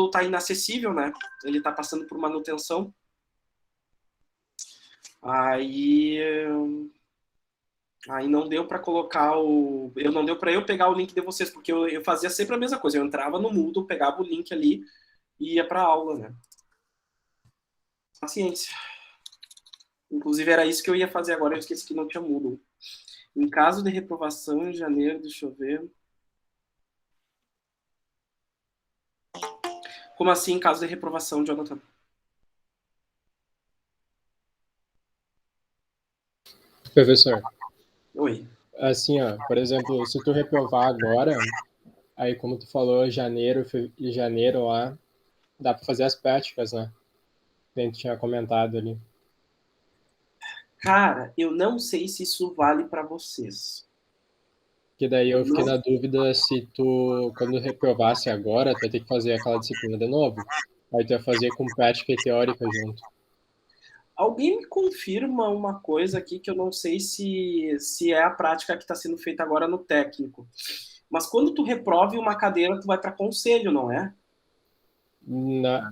está inacessível, né? Ele está passando por manutenção. Aí não deu para colocar não deu para eu pegar o link de vocês, porque eu fazia sempre a mesma coisa. Eu entrava no Moodle, pegava o link ali e ia para a aula, né? Paciência. Inclusive era isso que eu ia fazer agora, eu esqueci que não tinha Moodle. Em caso de reprovação em janeiro, deixa eu ver. Como assim, em caso de reprovação, Jonathan? Professor. Oi. Assim, ó, por exemplo, se tu reprovar agora, aí como tu falou, janeiro lá, dá para fazer as práticas, né? Que a gente tinha comentado ali. Cara, eu não sei se isso vale para vocês. Que daí eu fiquei na dúvida se tu, quando reprovasse agora, tu vai ter que fazer aquela disciplina de novo. Aí tu vai fazer com prática e teórica junto. Alguém me confirma uma coisa aqui que eu não sei se é a prática que está sendo feita agora no técnico. Mas quando tu reprove uma cadeira, tu vai para conselho, não é?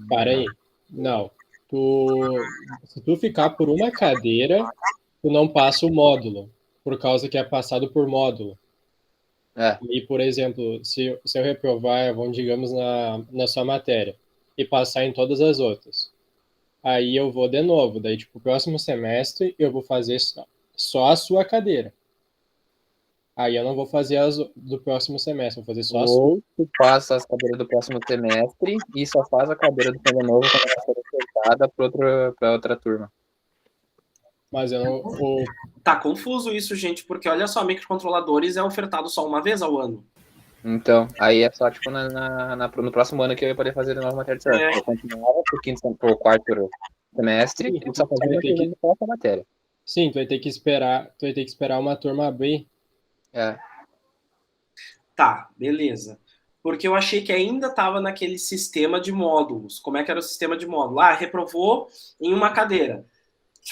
Para aí. Não. Se tu ficar por uma cadeira, tu não passa o módulo, por causa que é passado por módulo. É. E, por exemplo, se eu reprovar, vamos, digamos, na sua matéria, e passar em todas as outras, aí eu vou de novo. Daí, tipo, próximo semestre, eu vou fazer só a sua cadeira. Aí eu não vou fazer as do próximo semestre, vou fazer só a sua. Ou tu passa as cadeiras do próximo semestre e só faz a cadeira do ano novo quando ela for ofertada para outra turma. Mas eu não. Tá confuso isso, gente, porque olha só, microcontroladores é ofertado só uma vez ao ano. Então, aí é só, tipo, no próximo ano que eu ia poder fazer de novo matéria de semestre. Eu continuava pro quarto semestre e só fazia essa matéria. Sim, tu vai ter que esperar uma turma abrir. É. Tá, beleza. Porque eu achei que ainda estava naquele sistema de módulos. Como é que era o sistema de módulo? Ah, reprovou em uma cadeira.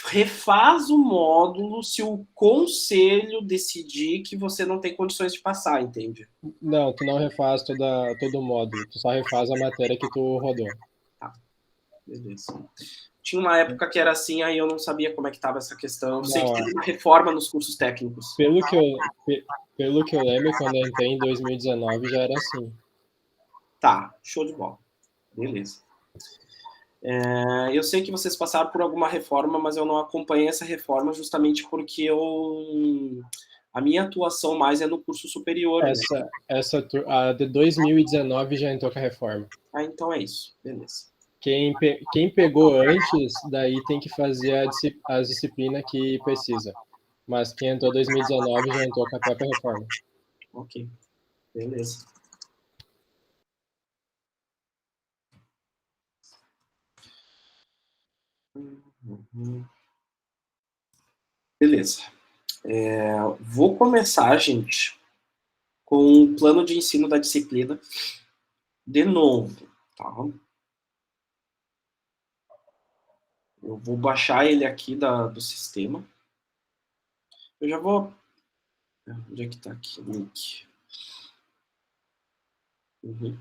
Refaz o módulo se o conselho decidir que você não tem condições de passar, entende? Não, tu não refaz todo o módulo, tu só refaz a matéria que tu rodou. Tá, beleza. Tinha uma época que era assim, aí eu não sabia como é que estava essa questão. Eu sei que teve uma reforma nos cursos técnicos. Pelo que eu lembro, quando eu entrei em 2019, já era assim. Tá, show de bola. Beleza. Eu sei que vocês passaram por alguma reforma, mas eu não acompanhei essa reforma justamente porque a minha atuação mais é no curso superior. A de 2019 já entrou com a reforma. Ah, então é isso. Beleza. Quem pegou antes, daí tem que fazer as disciplinas que precisa. Mas quem entrou em 2019 já entrou com a própria reforma. Ok. Beleza. Beleza. Vou começar, gente, com o plano de ensino da disciplina de novo, tá? Eu vou baixar ele aqui do sistema. Eu já vou... Onde é que tá aqui o link? Uhum.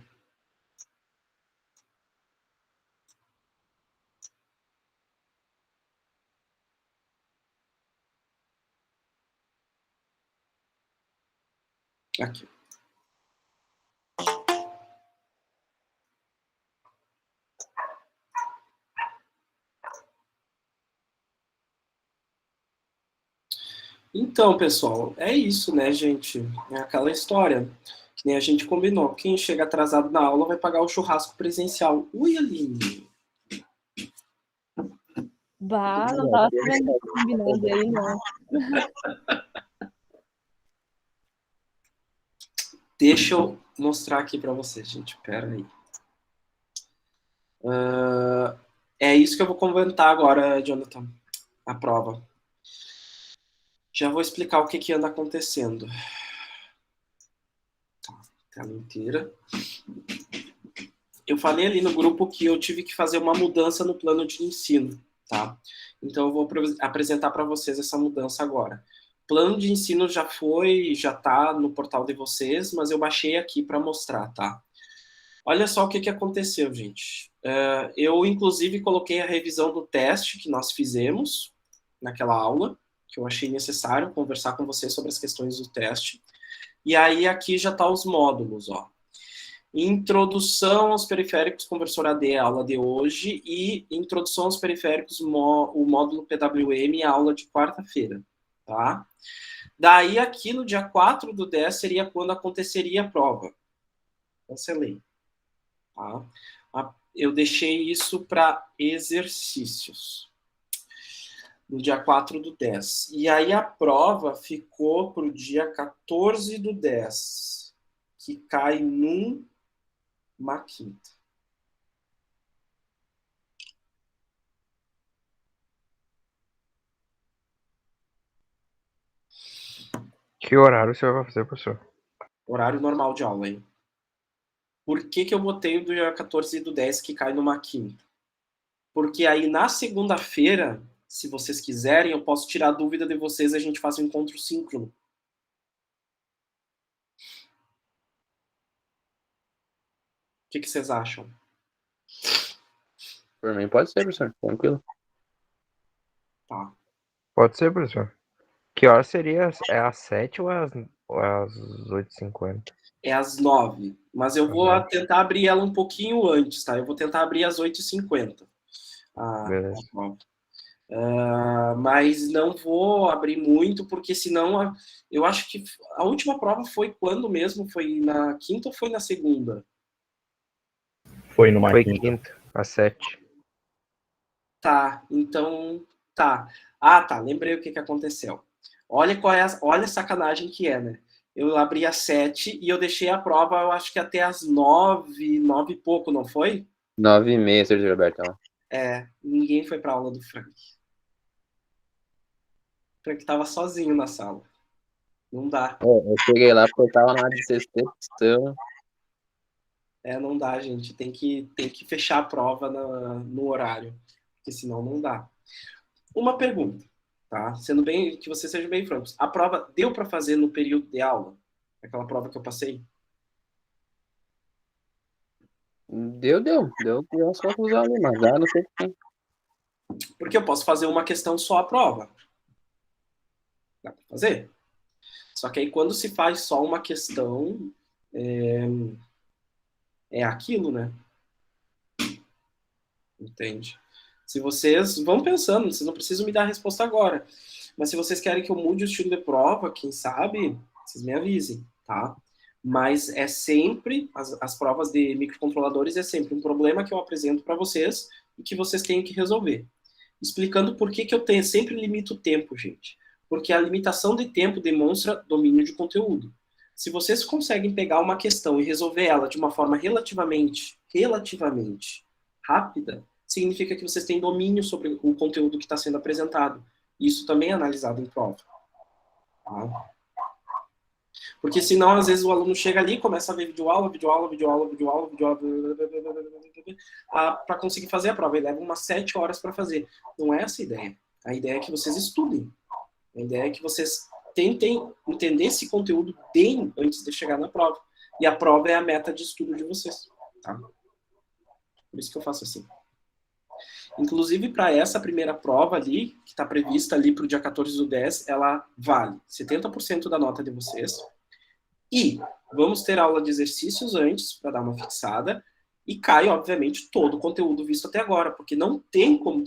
Aqui. Então, pessoal, é isso, né, gente? É aquela história que nem a gente combinou. Quem chega atrasado na aula vai pagar o churrasco presencial. Ui, Aline! Bah, não tava sabendo desse combinado aí, não. Deixa eu mostrar aqui para vocês, gente. Pera aí. É isso que eu vou comentar agora, Jonathan. A prova. Já vou explicar o que anda acontecendo. Tá, tela inteira. Eu falei ali no grupo que eu tive que fazer uma mudança no plano de ensino, tá? Então eu vou apresentar para vocês essa mudança agora. O plano de ensino já está no portal de vocês, mas eu baixei aqui para mostrar, tá? Olha só o que aconteceu, gente. Eu, inclusive, coloquei a revisão do teste que nós fizemos naquela aula, que eu achei necessário conversar com vocês sobre as questões do teste. E aí, aqui já tá os módulos, ó. Introdução aos periféricos conversor AD, a aula de hoje, e introdução aos periféricos, o módulo PWM, a aula de quarta-feira, tá? Daí, aqui no dia 4 do 10 seria quando aconteceria a prova. Cancelei. Tá? Eu deixei isso para exercícios. No dia 4 do 10. E aí a prova ficou para o dia 14 do 10, que cai numa quinta. Que horário você vai fazer, professor? Horário normal de aula, hein? Por que eu botei o do dia 14 do 10 que cai numa quinta? Porque aí na segunda-feira, se vocês quiserem, eu posso tirar a dúvida de vocês e a gente faz um encontro síncrono. O que vocês acham? Por mim pode ser, professor. Tranquilo. Tá. Pode ser, professor. Que hora seria? É às 7 ou às 8h50? É às 9, mas eu vou tentar abrir ela um pouquinho antes, tá? Eu vou tentar abrir às 8h50. Beleza. Mas não vou abrir muito, porque senão eu acho que a última prova foi quando mesmo? Foi na quinta ou foi na segunda? Foi numa Foi quinta. quinta, às 7. Tá, então tá. Ah, tá, lembrei o que aconteceu. Olha olha a sacanagem que é, né? Eu abri às 7 e eu deixei a prova, eu acho que até às 9, 9 e pouco, não foi? 9h30, Sr. Gilberto. Ninguém foi pra aula do Frank. O Frank tava sozinho na sala. Não dá. Eu cheguei lá porque eu tava na de decepção. Não dá, gente. Tem que fechar a prova no horário, porque senão não dá. Uma pergunta, tá? Sendo bem, que vocês sejam bem francos. A prova deu para fazer no período de aula? Aquela prova que eu passei? Deu umas confusões ali, mas não sei o que. Porque eu posso fazer uma questão só a prova. Dá para fazer. Só que aí quando se faz só uma questão, é aquilo, né? Entende? Se vocês vão pensando, vocês não precisam me dar a resposta agora. Mas se vocês querem que eu mude o estilo de prova, quem sabe, vocês me avisem, tá? Mas é sempre, as provas de microcontroladores é sempre um problema que eu apresento para vocês e que vocês têm que resolver. Explicando por que eu sempre limito o tempo, gente. Porque a limitação de tempo demonstra domínio de conteúdo. Se vocês conseguem pegar uma questão e resolver ela de uma forma relativamente rápida, significa que vocês têm domínio sobre o conteúdo que está sendo apresentado. Isso também é analisado em prova. Tá? Porque senão, às vezes, o aluno chega ali e começa a ver videoaula, para conseguir fazer a prova. Ele leva umas 7 horas para fazer. Não é essa a ideia. A ideia é que vocês estudem. A ideia é que vocês tentem entender esse conteúdo bem antes de chegar na prova. E a prova é a meta de estudo de vocês. Tá? Por isso que eu faço assim. Inclusive, para essa primeira prova ali, que está prevista ali para o dia 14 do 10, ela vale 70% da nota de vocês. E vamos ter aula de exercícios antes, para dar uma fixada. E cai, obviamente, todo o conteúdo visto até agora, porque não tem como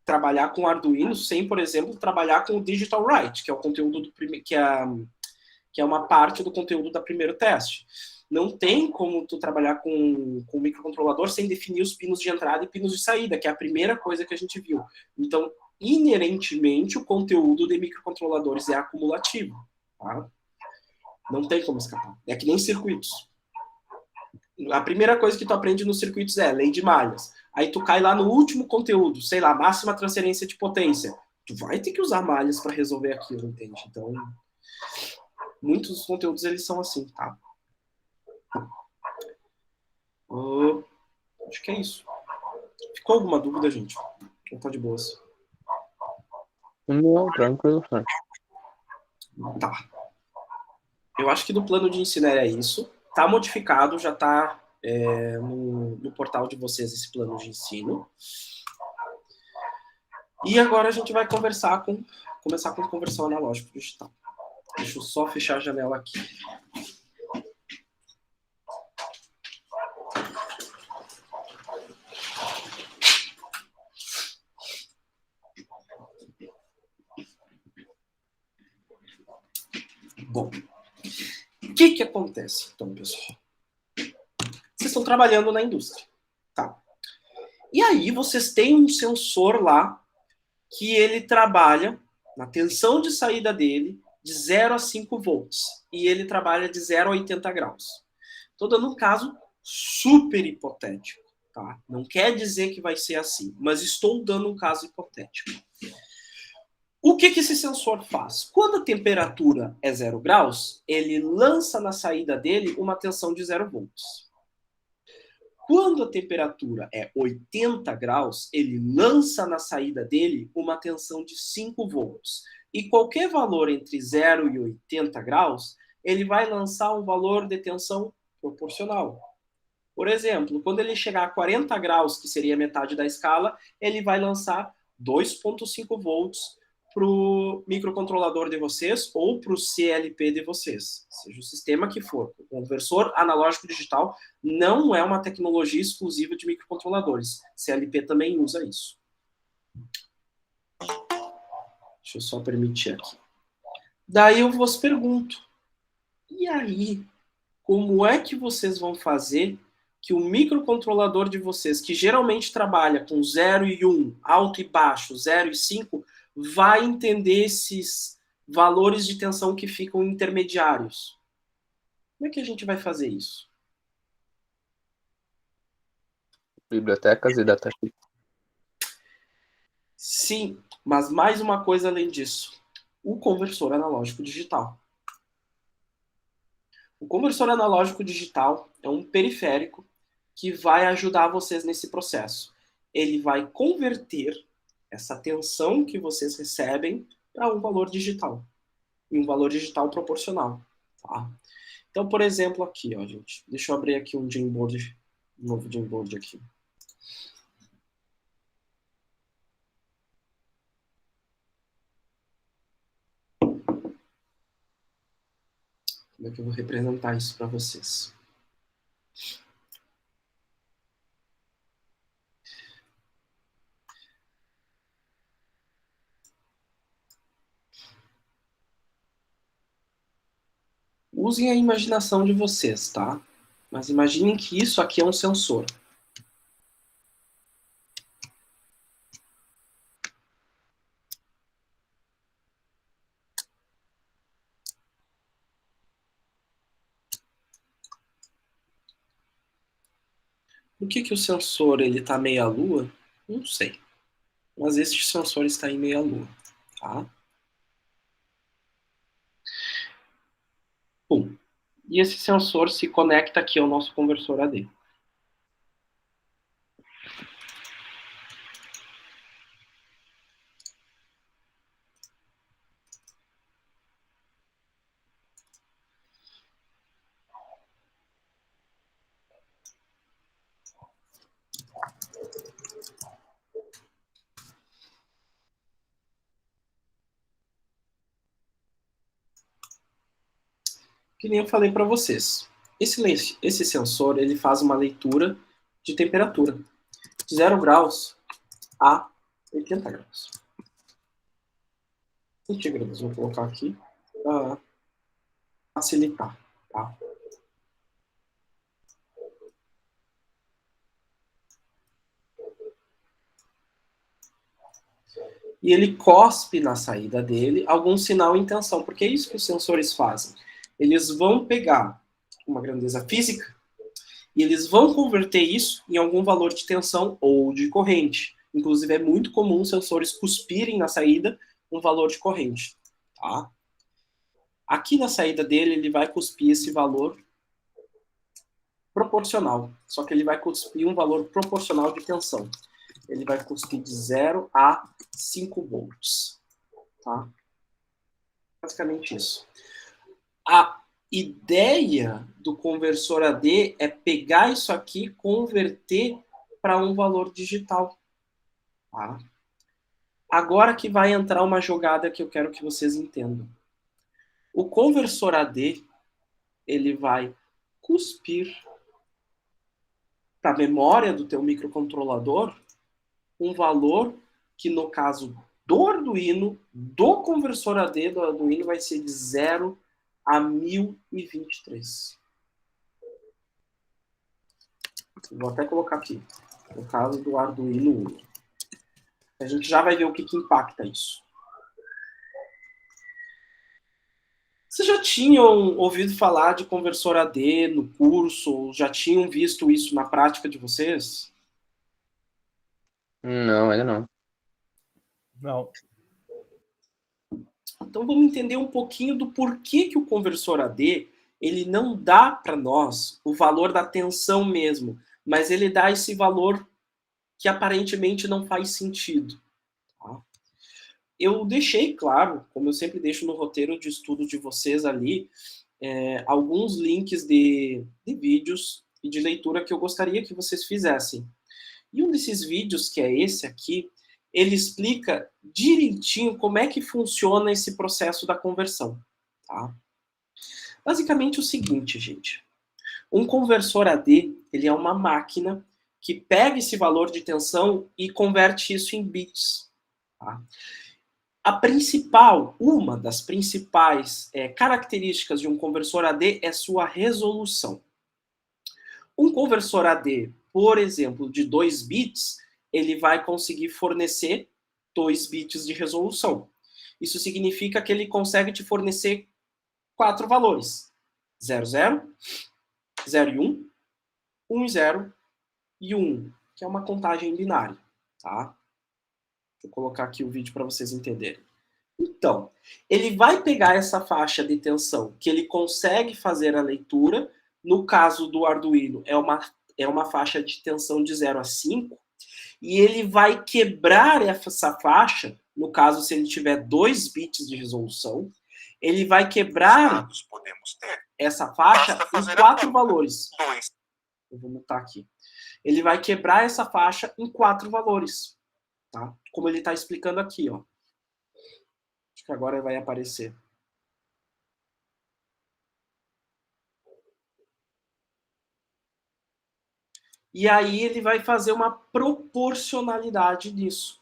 trabalhar com Arduino sem, por exemplo, trabalhar com o Digital Write, que é o conteúdo do primeiro, que é uma parte do conteúdo do primeiro teste. Não tem como tu trabalhar com o microcontrolador sem definir os pinos de entrada e pinos de saída, que é a primeira coisa que a gente viu. Então, inerentemente, o conteúdo de microcontroladores é acumulativo. Tá? Não tem como escapar. É que nem circuitos. A primeira coisa que tu aprende nos circuitos é lei de malhas. Aí tu cai lá no último conteúdo, sei lá, máxima transferência de potência. Tu vai ter que usar malhas para resolver aquilo, entende? Então, muitos dos conteúdos, eles são assim, tá? Acho que é isso. Ficou alguma dúvida, gente? Ou tá de boas? Não, tranquilo, senhor. Tá. Eu acho que do plano de ensino é isso. Tá modificado, já tá no portal de vocês esse plano de ensino. E agora a gente vai começar com conversão analógica digital. Deixa eu só fechar a janela aqui. Bom, o que acontece, então, pessoal? Vocês estão trabalhando na indústria, tá? E aí vocês têm um sensor lá que ele trabalha na tensão de saída dele de 0 a 5 volts. E ele trabalha de 0 a 80 graus. Estou dando um caso super hipotético, tá? Não quer dizer que vai ser assim, mas estou dando um caso hipotético. O que esse sensor faz? Quando a temperatura é 0 graus, ele lança na saída dele uma tensão de 0 volts. Quando a temperatura é 80 graus, ele lança na saída dele uma tensão de 5 volts. E qualquer valor entre 0 e 80 graus, ele vai lançar um valor de tensão proporcional. Por exemplo, quando ele chegar a 40 graus, que seria metade da escala, ele vai lançar 2,5 volts para o microcontrolador de vocês ou para o CLP de vocês, seja o sistema que for. O conversor analógico digital não é uma tecnologia exclusiva de microcontroladores. CLP também usa isso. Deixa eu só permitir aqui. Daí eu vos pergunto, e aí, como é que vocês vão fazer que o microcontrolador de vocês, que geralmente trabalha com 0 e 1, alto e baixo, 0 e 5, vai entender esses valores de tensão que ficam intermediários? Como é que a gente vai fazer isso? Bibliotecas e datasheets. Sim, mas mais uma coisa além disso. O conversor analógico digital. O conversor analógico digital é um periférico que vai ajudar vocês nesse processo. Ele vai converter essa tensão que vocês recebem para um valor digital. E um valor digital proporcional. Tá? Então, por exemplo, aqui, ó, gente. Deixa eu abrir aqui um Jamboard, um novo Jamboard aqui. Como é que eu vou representar isso para vocês? Usem a imaginação de vocês, tá? Mas imaginem que isso aqui é um sensor. Por que o sensor está meia-lua? Não sei. Mas este sensor está em meia-lua. Tá? Bom, e esse sensor se conecta aqui ao nosso conversor AD. Que nem eu falei para vocês. Esse sensor ele faz uma leitura de temperatura de 0 graus a 80 graus. Centígrados, vou colocar aqui para facilitar. Tá? E ele cospe na saída dele algum sinal em tensão, porque é isso que os sensores fazem. Eles vão pegar uma grandeza física e eles vão converter isso em algum valor de tensão ou de corrente. Inclusive, é muito comum sensores cuspirem na saída um valor de corrente. Tá? Aqui na saída dele, ele vai cuspir esse valor proporcional. Só que ele vai cuspir um valor proporcional de tensão. Ele vai cuspir de 0 a 5 volts. Tá? Basicamente isso. ideia do conversor AD é pegar isso aqui e converter para um valor digital. Tá? Agora que vai entrar uma jogada que eu quero que vocês entendam. O conversor AD, ele vai cuspir para a memória do teu microcontrolador um valor que, no caso do Arduino, do conversor AD do Arduino, vai ser de 0 a 1023. Vou até colocar aqui, no caso do Arduino Uno. A gente já vai ver o que impacta isso. Vocês já tinham ouvido falar de conversor AD no curso? Ou já tinham visto isso na prática de vocês? Não, ainda não. Não. Então vamos entender um pouquinho do porquê que o conversor AD ele não dá para nós o valor da tensão mesmo, mas ele dá esse valor que aparentemente não faz sentido. Tá? Eu deixei claro, como eu sempre deixo no roteiro de estudo de vocês ali, alguns links de vídeos e de leitura que eu gostaria que vocês fizessem. E um desses vídeos, que é esse aqui, ele explica direitinho como é que funciona esse processo da conversão. Tá? Basicamente o seguinte, gente. Um conversor AD, ele é uma máquina que pega esse valor de tensão e converte isso em bits. Tá? Uma das principais características de um conversor AD é sua resolução. Um conversor AD, por exemplo, de 2 bits, ele vai conseguir fornecer 2 bits de resolução. Isso significa que ele consegue te fornecer 4 valores. 00, 0 e 1, 1 e 0 e 1, que é uma contagem binária. Tá? Vou colocar aqui o vídeo para vocês entenderem. Então, ele vai pegar essa faixa de tensão que ele consegue fazer a leitura. No caso do Arduino, é uma faixa de tensão de 0 a 5. E ele vai quebrar essa faixa, no caso, se ele tiver 2 bits de resolução, ele vai quebrar essa faixa em 4 valores. Eu vou botar aqui. Ele vai quebrar essa faixa em 4 valores. Tá? Como ele está explicando aqui, ó. Acho que agora vai aparecer. E aí ele vai fazer uma proporcionalidade disso.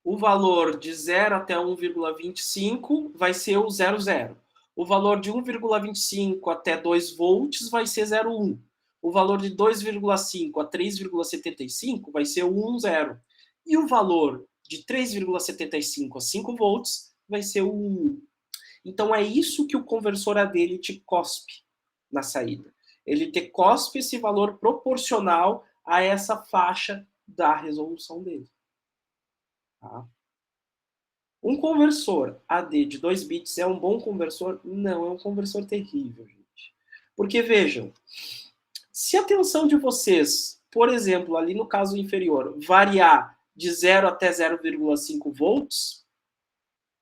O valor de 0 até 1,25 vai ser o 00. O valor de 1,25 até 2 volts vai ser 0,1. O valor de 2,5 a 3,75 vai ser o 10. E o valor de 3,75 a 5 volts vai ser o 1. Então é isso que o conversor AD ele te cospe na saída. Ele te cospe esse valor proporcional a essa faixa da resolução dele. Tá? Um conversor AD de 2 bits é um bom conversor? Não, é um conversor terrível, gente. Porque, vejam, se a tensão de vocês, por exemplo, ali no caso inferior, variar de 0 até 0,5 volts,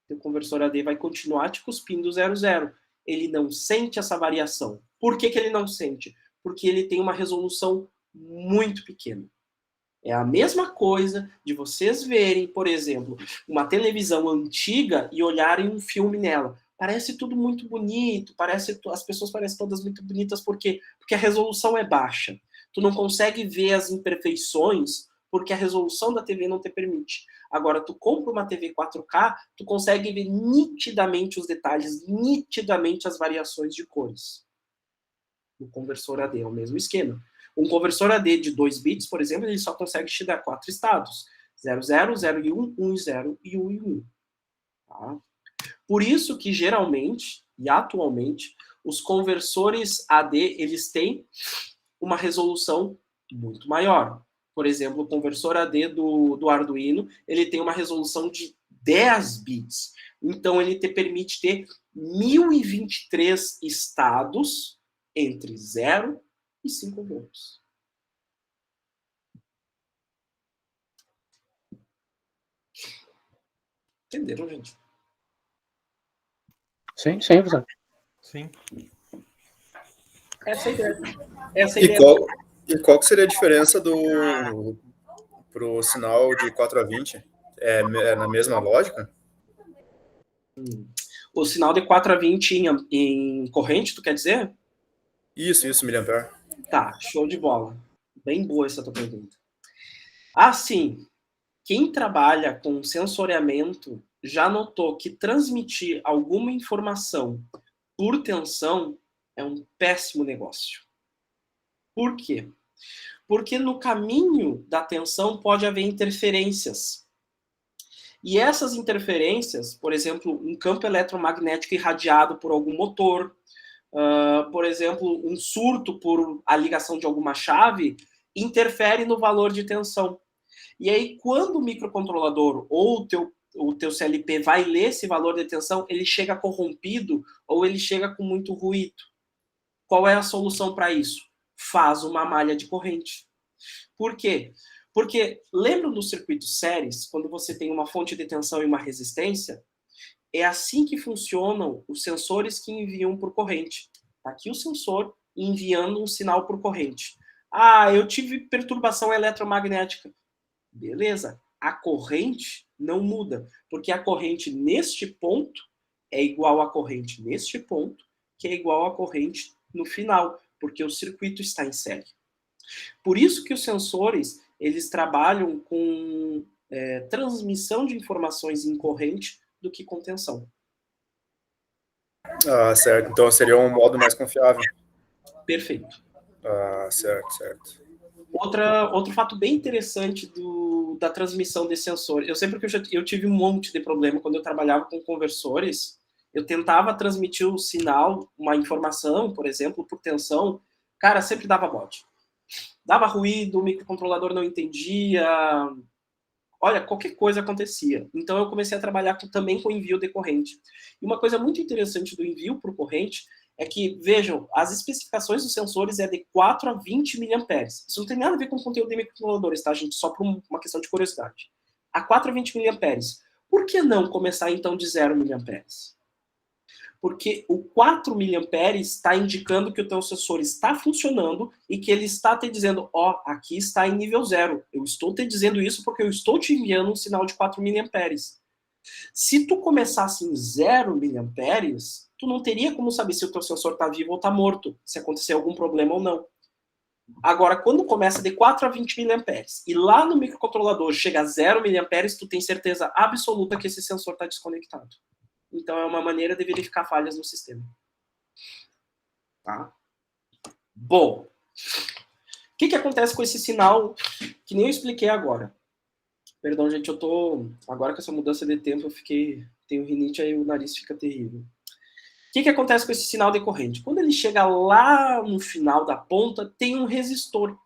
o conversor AD vai continuar te cuspindo 00. Ele não sente essa variação. Por que ele não sente? Porque ele tem uma resolução muito pequena. É a mesma coisa de vocês verem, por exemplo, uma televisão antiga e olharem um filme nela. Parece tudo muito bonito, as pessoas parecem todas muito bonitas, por quê? Porque a resolução é baixa. Tu não consegue ver as imperfeições porque a resolução da TV não te permite. Agora, tu compra uma TV 4K, tu consegue ver nitidamente os detalhes, nitidamente as variações de cores. O conversor AD é o mesmo esquema. Um conversor AD de 2 bits, por exemplo, ele só consegue te dar 4 estados. 00, 0 e 1, 1 e 0 e 1 e 1. Tá? Por isso que, geralmente, e atualmente, os conversores AD, eles têm uma resolução muito maior. Por exemplo, o conversor AD do Arduino, ele tem uma resolução de 10 bits. Então, ele te permite ter 1023 estados entre 0 e 5 volts. Entenderam, gente? Sim, professor. Sim. Essa é a ideia. Essa é a E ideia. qual que seria a diferença pro sinal de 4 a 20? É na mesma lógica? O sinal de 4 a 20 em corrente, tu quer dizer? Isso, miliampere. Tá, show de bola. Bem boa essa tua pergunta. Assim, quem trabalha com sensoriamento já notou que transmitir alguma informação por tensão é um péssimo negócio. Por quê? Porque no caminho da tensão pode haver interferências. E essas interferências, por exemplo, um campo eletromagnético irradiado por algum motor, por exemplo, um surto por a ligação de alguma chave, interfere no valor de tensão. E aí, quando o microcontrolador ou o teu CLP vai ler esse valor de tensão, ele chega corrompido ou ele chega com muito ruído. Qual é a solução para isso? Faz uma malha de corrente. Por quê? Porque lembra dos circuitos séries, quando você tem uma fonte de tensão e uma resistência? É assim que funcionam os sensores que enviam por corrente. Tá aqui o sensor enviando um sinal por corrente. Ah, eu tive perturbação eletromagnética. Beleza. A corrente não muda, porque a corrente neste ponto é igual à corrente neste ponto, que é igual à corrente no final, porque o circuito está em série. Por isso que os sensores, eles trabalham com transmissão de informações em corrente do que com tensão. Ah, certo. Então seria um modo mais confiável. Perfeito. Ah, certo. Outro fato bem interessante da transmissão desse sensor. Eu tive um monte de problema quando eu trabalhava com conversores. Eu tentava transmitir o sinal, uma informação, por exemplo, por tensão. Cara, sempre dava bode. Dava ruído, o microcontrolador não entendia. Olha, qualquer coisa acontecia. Então eu comecei a trabalhar também com envio de corrente. E uma coisa muito interessante do envio por corrente é que, vejam, as especificações dos sensores é de 4 a 20 mA. Isso não tem nada a ver com o conteúdo de microcontroladores, tá, gente? Só por uma questão de curiosidade. A 4 a 20 mA. Por que não começar, então, de 0 mA? Porque o 4 mA está indicando que o teu sensor está funcionando e que ele está te dizendo, ó, aqui está em nível 0. Eu estou te dizendo isso porque eu estou te enviando um sinal de 4 mA. Se tu começasse em 0 mA, tu não teria como saber se o teu sensor está vivo ou está morto, se acontecer algum problema ou não. Agora, quando começa de 4 a 20 mA e lá no microcontrolador chega a 0 mA, tu tem certeza absoluta que esse sensor está desconectado. Então, é uma maneira de verificar falhas no sistema. Tá? Bom, o que acontece com esse sinal que nem eu expliquei agora? Perdão, gente, eu tô... Agora com essa mudança de tempo, tenho rinite, aí o nariz fica terrível. O que acontece com esse sinal de corrente? Quando ele chega lá no final da ponta, tem um resistor.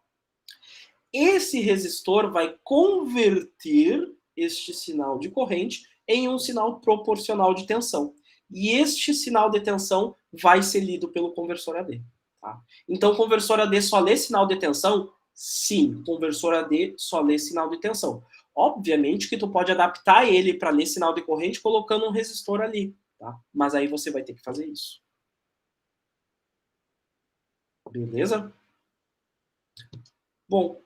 Esse resistor vai converter este sinal de corrente em um sinal proporcional de tensão. E este sinal de tensão vai ser lido pelo conversor AD. Tá? Então, o conversor AD só lê sinal de tensão? Sim, o conversor AD só lê sinal de tensão. Obviamente que tu pode adaptar ele para ler sinal de corrente colocando um resistor ali. Tá? Mas aí você vai ter que fazer isso. Beleza? Bom,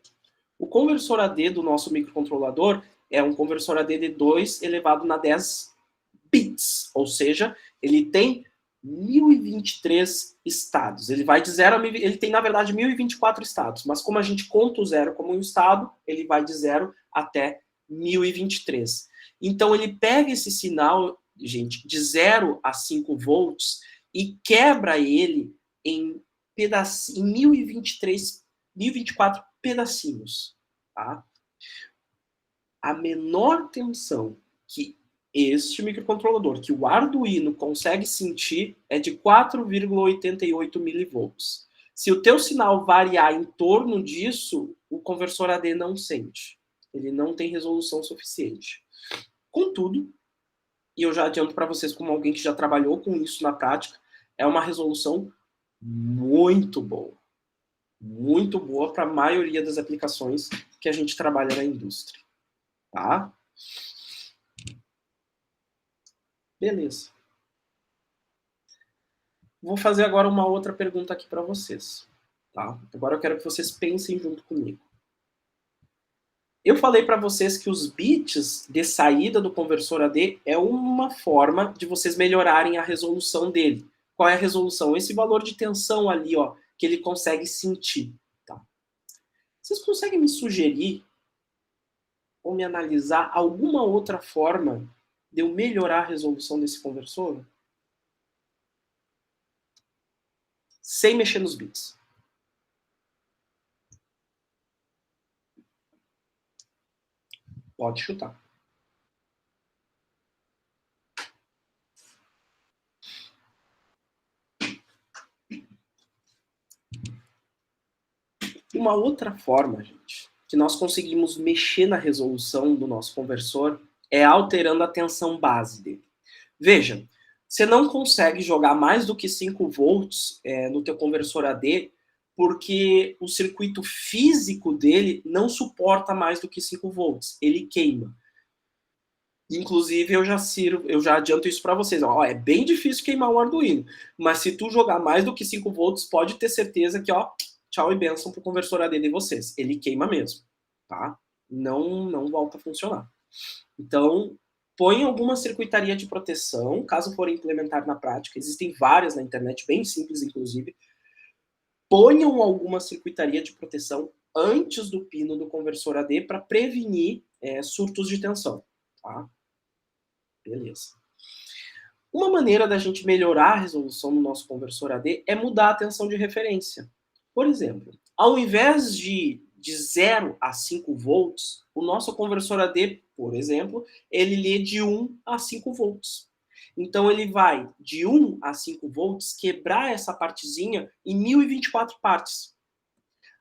o conversor AD do nosso microcontrolador é um conversor AD de 2 elevado na 10 bits, ou seja, ele tem 1023 estados. Ele vai de 0 a... Ele tem, na verdade, 1024 estados, mas como a gente conta o 0 como um estado, ele vai de 0 até 1023. Então, ele pega esse sinal, gente, de 0 a 5 volts e quebra ele em 1024 pedacinhos. Tá? A menor tensão que este microcontrolador, que o Arduino consegue sentir, é de 4,88 milivolts. Se o teu sinal variar em torno disso, o conversor AD não sente. Ele não tem resolução suficiente. Contudo, e eu já adianto para vocês como alguém que já trabalhou com isso na prática, é uma resolução muito boa. Muito boa para a maioria das aplicações que a gente trabalha na indústria. Tá? Beleza. Vou fazer agora uma outra pergunta aqui para vocês. Tá? Agora eu quero que vocês pensem junto comigo. Eu falei para vocês que os bits de saída do conversor AD é uma forma de vocês melhorarem a resolução dele. Qual é a resolução? Esse valor de tensão ali, ó, que ele consegue sentir. Tá? Vocês conseguem me sugerir ou me analisar alguma outra forma de eu melhorar a resolução desse conversor? Sem mexer nos bits. Pode chutar. Uma outra forma, gente, que nós conseguimos mexer na resolução do nosso conversor é alterando a tensão base dele. Veja, você não consegue jogar mais do que 5 volts no teu conversor AD porque o circuito físico dele não suporta mais do que 5 volts. Ele queima. Inclusive, eu já adianto isso para vocês. Ó, é bem difícil queimar um Arduino, mas se tu jogar mais do que 5 volts, pode ter certeza que, ó, tchau e benção pro conversor AD de vocês. Ele queima mesmo, tá? Não volta a funcionar. Então, põe alguma circuitaria de proteção, caso for implementar na prática. Existem várias na internet, bem simples, inclusive. Ponham alguma circuitaria de proteção antes do pino do conversor AD para prevenir surtos de tensão, tá? Beleza. Uma maneira da gente melhorar a resolução do nosso conversor AD é mudar a tensão de referência. Por exemplo, ao invés de 0 a 5 volts, o nosso conversor AD, por exemplo, ele lê de 1 a 5 volts. Então ele vai de 1 a 5 volts quebrar essa partezinha em 1024 partes.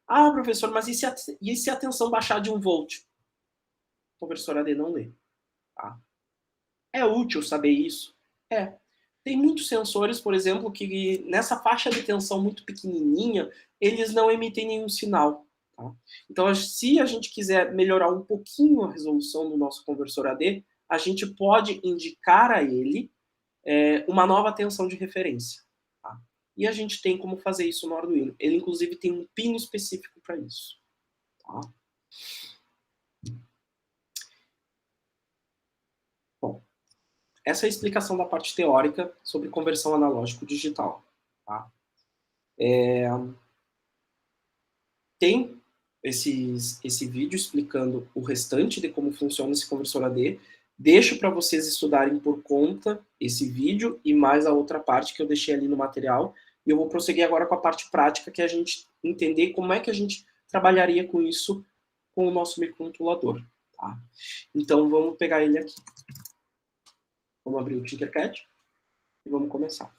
Ah, professor, mas e se a tensão baixar de 1 volt? O conversor AD não lê. Tá? É útil saber isso? É. Tem muitos sensores, por exemplo, que nessa faixa de tensão muito pequenininha, eles não emitem nenhum sinal. Tá? Então, se a gente quiser melhorar um pouquinho a resolução do nosso conversor AD, a gente pode indicar a ele uma nova tensão de referência. Tá? E a gente tem como fazer isso no Arduino. Ele, inclusive, tem um pino específico para isso. Tá? Bom, essa é a explicação da parte teórica sobre conversão analógico-digital. Tá? Tem esse vídeo explicando o restante de como funciona esse conversor AD. Deixo para vocês estudarem por conta esse vídeo e mais a outra parte que eu deixei ali no material. E eu vou prosseguir agora com a parte prática, que é a gente entender como é que a gente trabalharia com isso com o nosso microcontrolador. Tá? Então vamos pegar ele aqui. Vamos abrir o Tinkercad e vamos começar.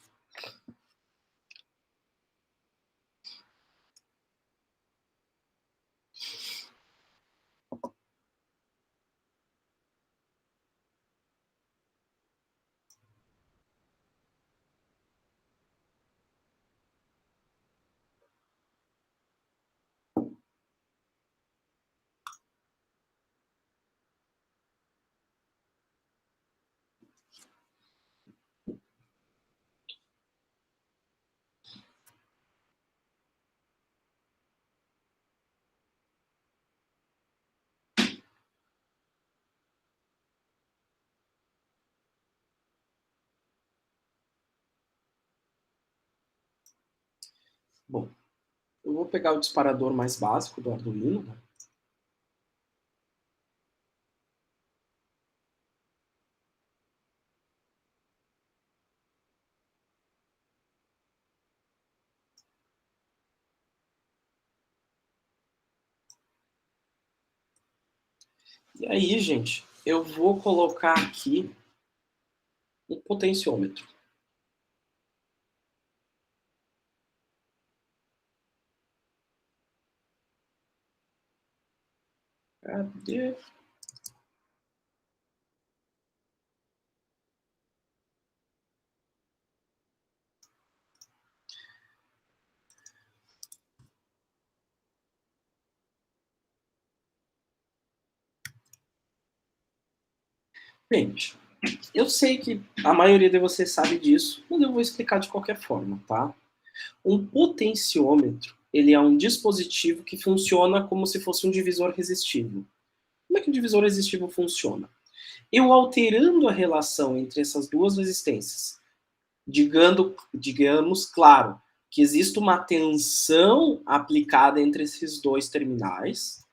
Bom, eu vou pegar o disparador mais básico do Arduino, né? E aí, gente, eu vou colocar aqui um potenciômetro. Cadê? Gente, Eu sei que a maioria de vocês sabe disso, mas eu vou explicar de qualquer forma, tá? Um potenciômetro, ele é um dispositivo que funciona como se fosse um divisor resistivo. Como é que o divisor resistivo funciona? Eu alterando a relação entre essas duas resistências, digamos, claro, que existe uma tensão aplicada entre esses dois terminais.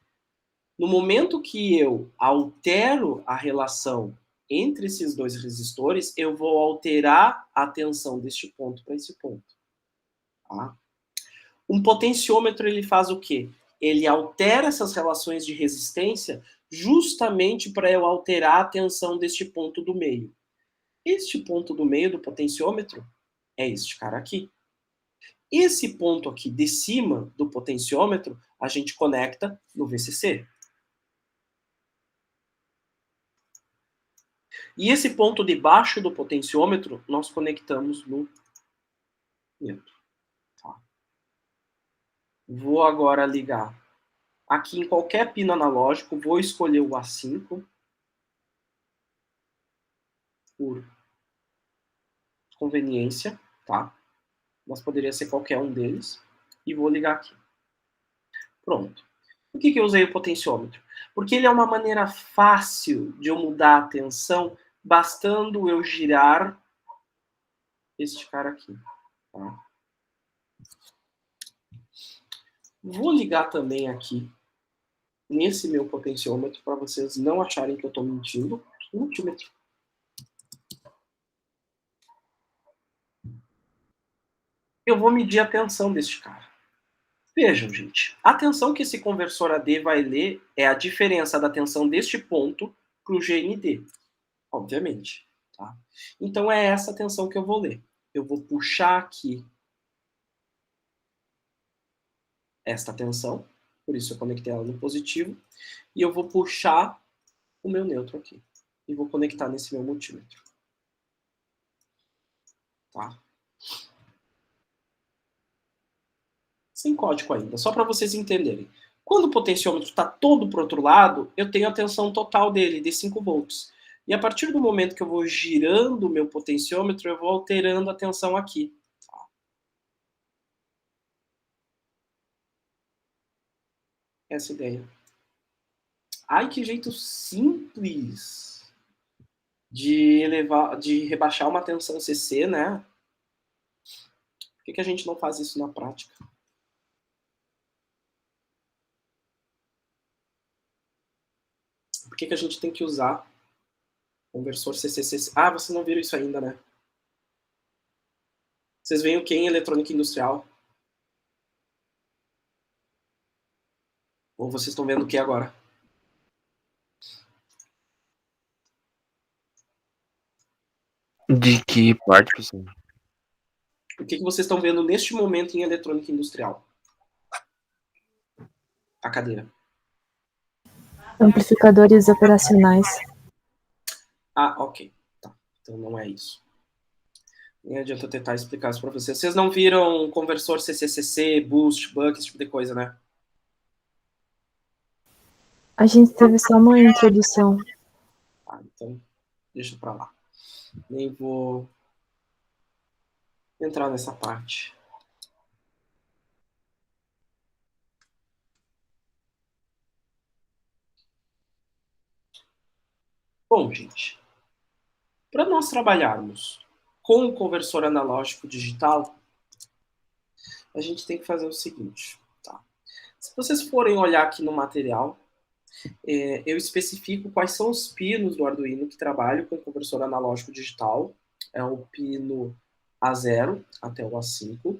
No momento que eu altero a relação entre esses dois resistores, eu vou alterar a tensão deste ponto para esse ponto. Tá? Um potenciômetro, ele faz o quê? Ele altera essas relações de resistência justamente para eu alterar a tensão deste ponto do meio. Este ponto do meio do potenciômetro é este cara aqui. Esse ponto aqui de cima do potenciômetro, a gente conecta no VCC. E esse ponto de baixo do potenciômetro, nós conectamos no neutro. Tá. Vou agora ligar aqui em qualquer pino analógico, vou escolher o A5 por conveniência, tá? Mas poderia ser qualquer um deles. E vou ligar aqui. Pronto. Por que eu usei o potenciômetro? Porque ele é uma maneira fácil de eu mudar a tensão, bastando eu girar este cara aqui. Tá? Vou ligar também aqui nesse meu potenciômetro para vocês não acharem que eu estou mentindo. Multímetro. Eu vou medir a tensão deste cara. Vejam, gente. A tensão que esse conversor AD vai ler é a diferença da tensão deste ponto para o GND. Obviamente. Tá? Então é essa tensão que eu vou ler. Eu vou puxar aqui esta tensão, por isso eu conectei ela no positivo, e eu vou puxar o meu neutro aqui. E vou conectar nesse meu multímetro. Tá? Sem código ainda, só para vocês entenderem. Quando o potenciômetro está todo para o outro lado, eu tenho a tensão total dele, de 5 volts. E a partir do momento que eu vou girando o meu potenciômetro, eu vou alterando a tensão aqui. Tá? Essa ideia. Ai, que jeito simples de rebaixar uma tensão CC, né? Por que a gente não faz isso na prática? Por que a gente tem que usar conversor CCCC? Ah, vocês não viram isso ainda, né? Vocês veem o que em eletrônica industrial? Ou vocês estão vendo o que agora? De que parte, professor? O que vocês estão vendo neste momento em eletrônica industrial? A cadeira. Amplificadores operacionais. Ah, ok. Tá. Então não é isso. Nem adianta eu tentar explicar isso para vocês. Vocês não viram conversor CCCC, boost, buck, esse tipo de coisa, né? A gente teve só uma introdução. Tá, então deixa pra lá. Nem vou entrar nessa parte. Bom, gente, para nós trabalharmos com o conversor analógico digital, a gente tem que fazer o seguinte, tá? Se vocês forem olhar aqui no material, eu especifico quais são os pinos do Arduino que trabalham com conversor analógico digital. É o pino A0 até o A5.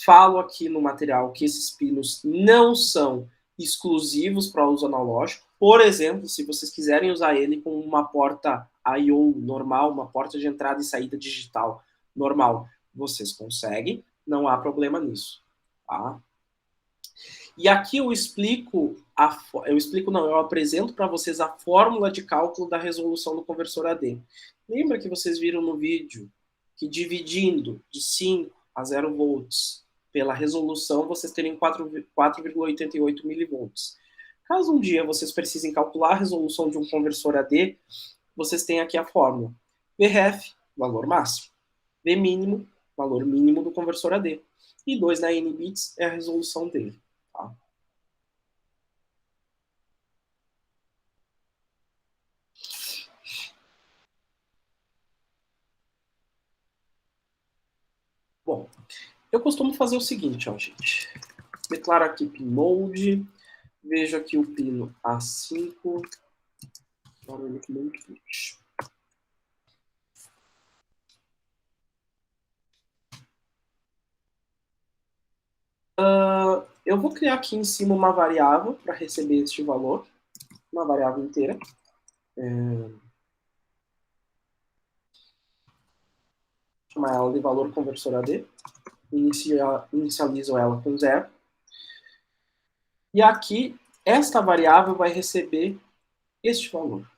Falo aqui no material que esses pinos não são exclusivos para uso analógico. Por exemplo, se vocês quiserem usar ele com uma porta I/O normal, uma porta de entrada e saída digital normal, vocês conseguem, não há problema nisso. Tá? E aqui eu apresento para vocês a fórmula de cálculo da resolução do conversor AD. Lembra que vocês viram no vídeo que dividindo de 5 a 0 volts pela resolução, vocês teriam 4,88 milivolts. Caso um dia vocês precisem calcular a resolução de um conversor AD, vocês têm aqui a fórmula. VREF, valor máximo. V mínimo, valor mínimo do conversor AD. E 2 na N bits é a resolução dele. Tá? Bom, eu costumo fazer o seguinte, ó, gente. Declaro aqui pinode, vejo aqui o pino A5. Barulho muito forte. Eu vou criar aqui em cima uma variável para receber este valor, uma variável inteira. Chamar ela de valor conversor AD. Inicializo ela com 0. E aqui, esta variável vai receber este valor.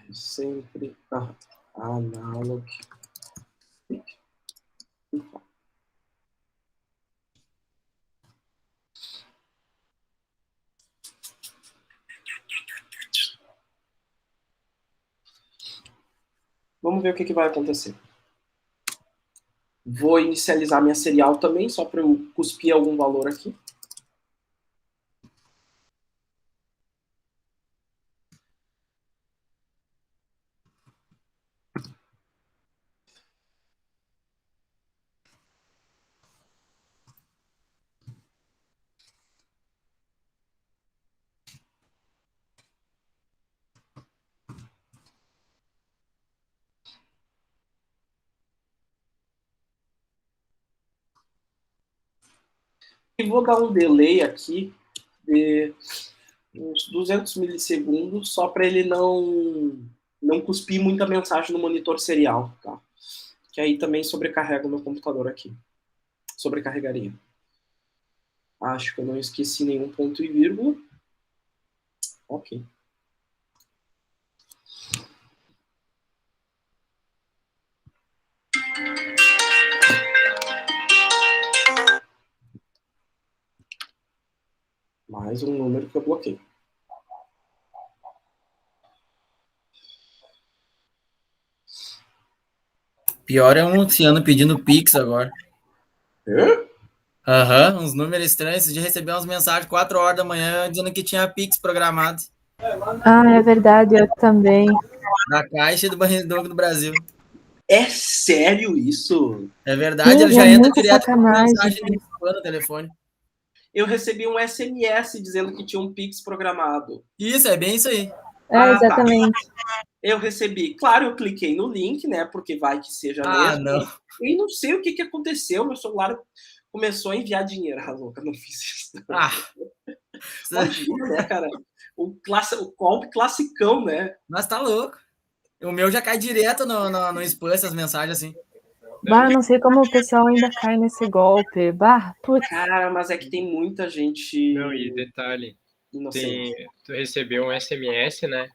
Sempre analog. Vamos ver o que vai acontecer. Vou inicializar minha serial também, só para eu cuspir algum valor aqui. E vou dar um delay aqui de uns 200 milissegundos, só para ele não cuspir muita mensagem no monitor serial, tá? Que aí também sobrecarrega o meu computador aqui. Sobrecarregaria. Acho que eu não esqueci nenhum ponto e vírgula. Ok. Mais um número que eu bloqueei. Pior é um Luciano pedindo Pix agora. Hã? Aham, uns números estranhos. Esse dia recebi umas mensagens 4 horas da manhã dizendo que tinha Pix programado. Ah, é verdade, eu também. Da Caixa e do Banco do Brasil. É sério isso? É verdade, ele Sim, já é entra muita direto com sacanagem. mensagem de spam no telefone. Eu recebi um SMS dizendo que tinha um Pix programado. Isso, é bem isso aí. É, exatamente. Tá. Eu recebi. Claro, eu cliquei no link, né? Porque vai que seja mesmo. Não. E não sei o que aconteceu. Meu celular começou a enviar dinheiro. Ah, louca, não fiz isso. Imagina, né, cara? O golpe classicão, né? Mas tá louco. O meu já cai direto no spam, essas mensagens assim. Bah, não sei como o pessoal ainda cai nesse golpe. Bah, putz. Cara, mas é que tem muita gente. Não, e detalhe, inocente. tu recebeu um SMS, né?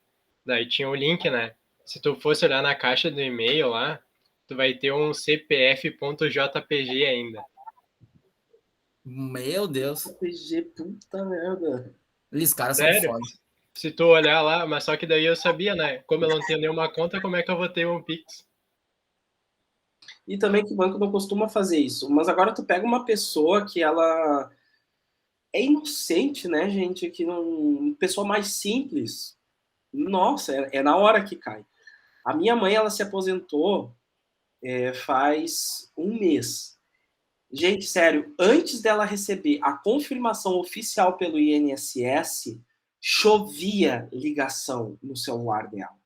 Daí tinha o link, né? Se tu fosse olhar na caixa do e-mail lá, tu vai ter um cpf.jpg ainda. Meu Deus. RPG, puta merda. Os caras são Sério? foda. Se tu olhar lá, mas só que daí eu sabia, né? Como eu não tenho nenhuma conta, como é que eu vou ter um Pix? E também que o banco não costuma fazer isso. Mas agora tu pega uma pessoa que ela é inocente, né, gente? Que não, pessoa mais simples. Nossa, é na hora que cai. A minha mãe, ela se aposentou faz um mês. Gente, sério, antes dela receber a confirmação oficial pelo INSS, chovia ligação no celular dela.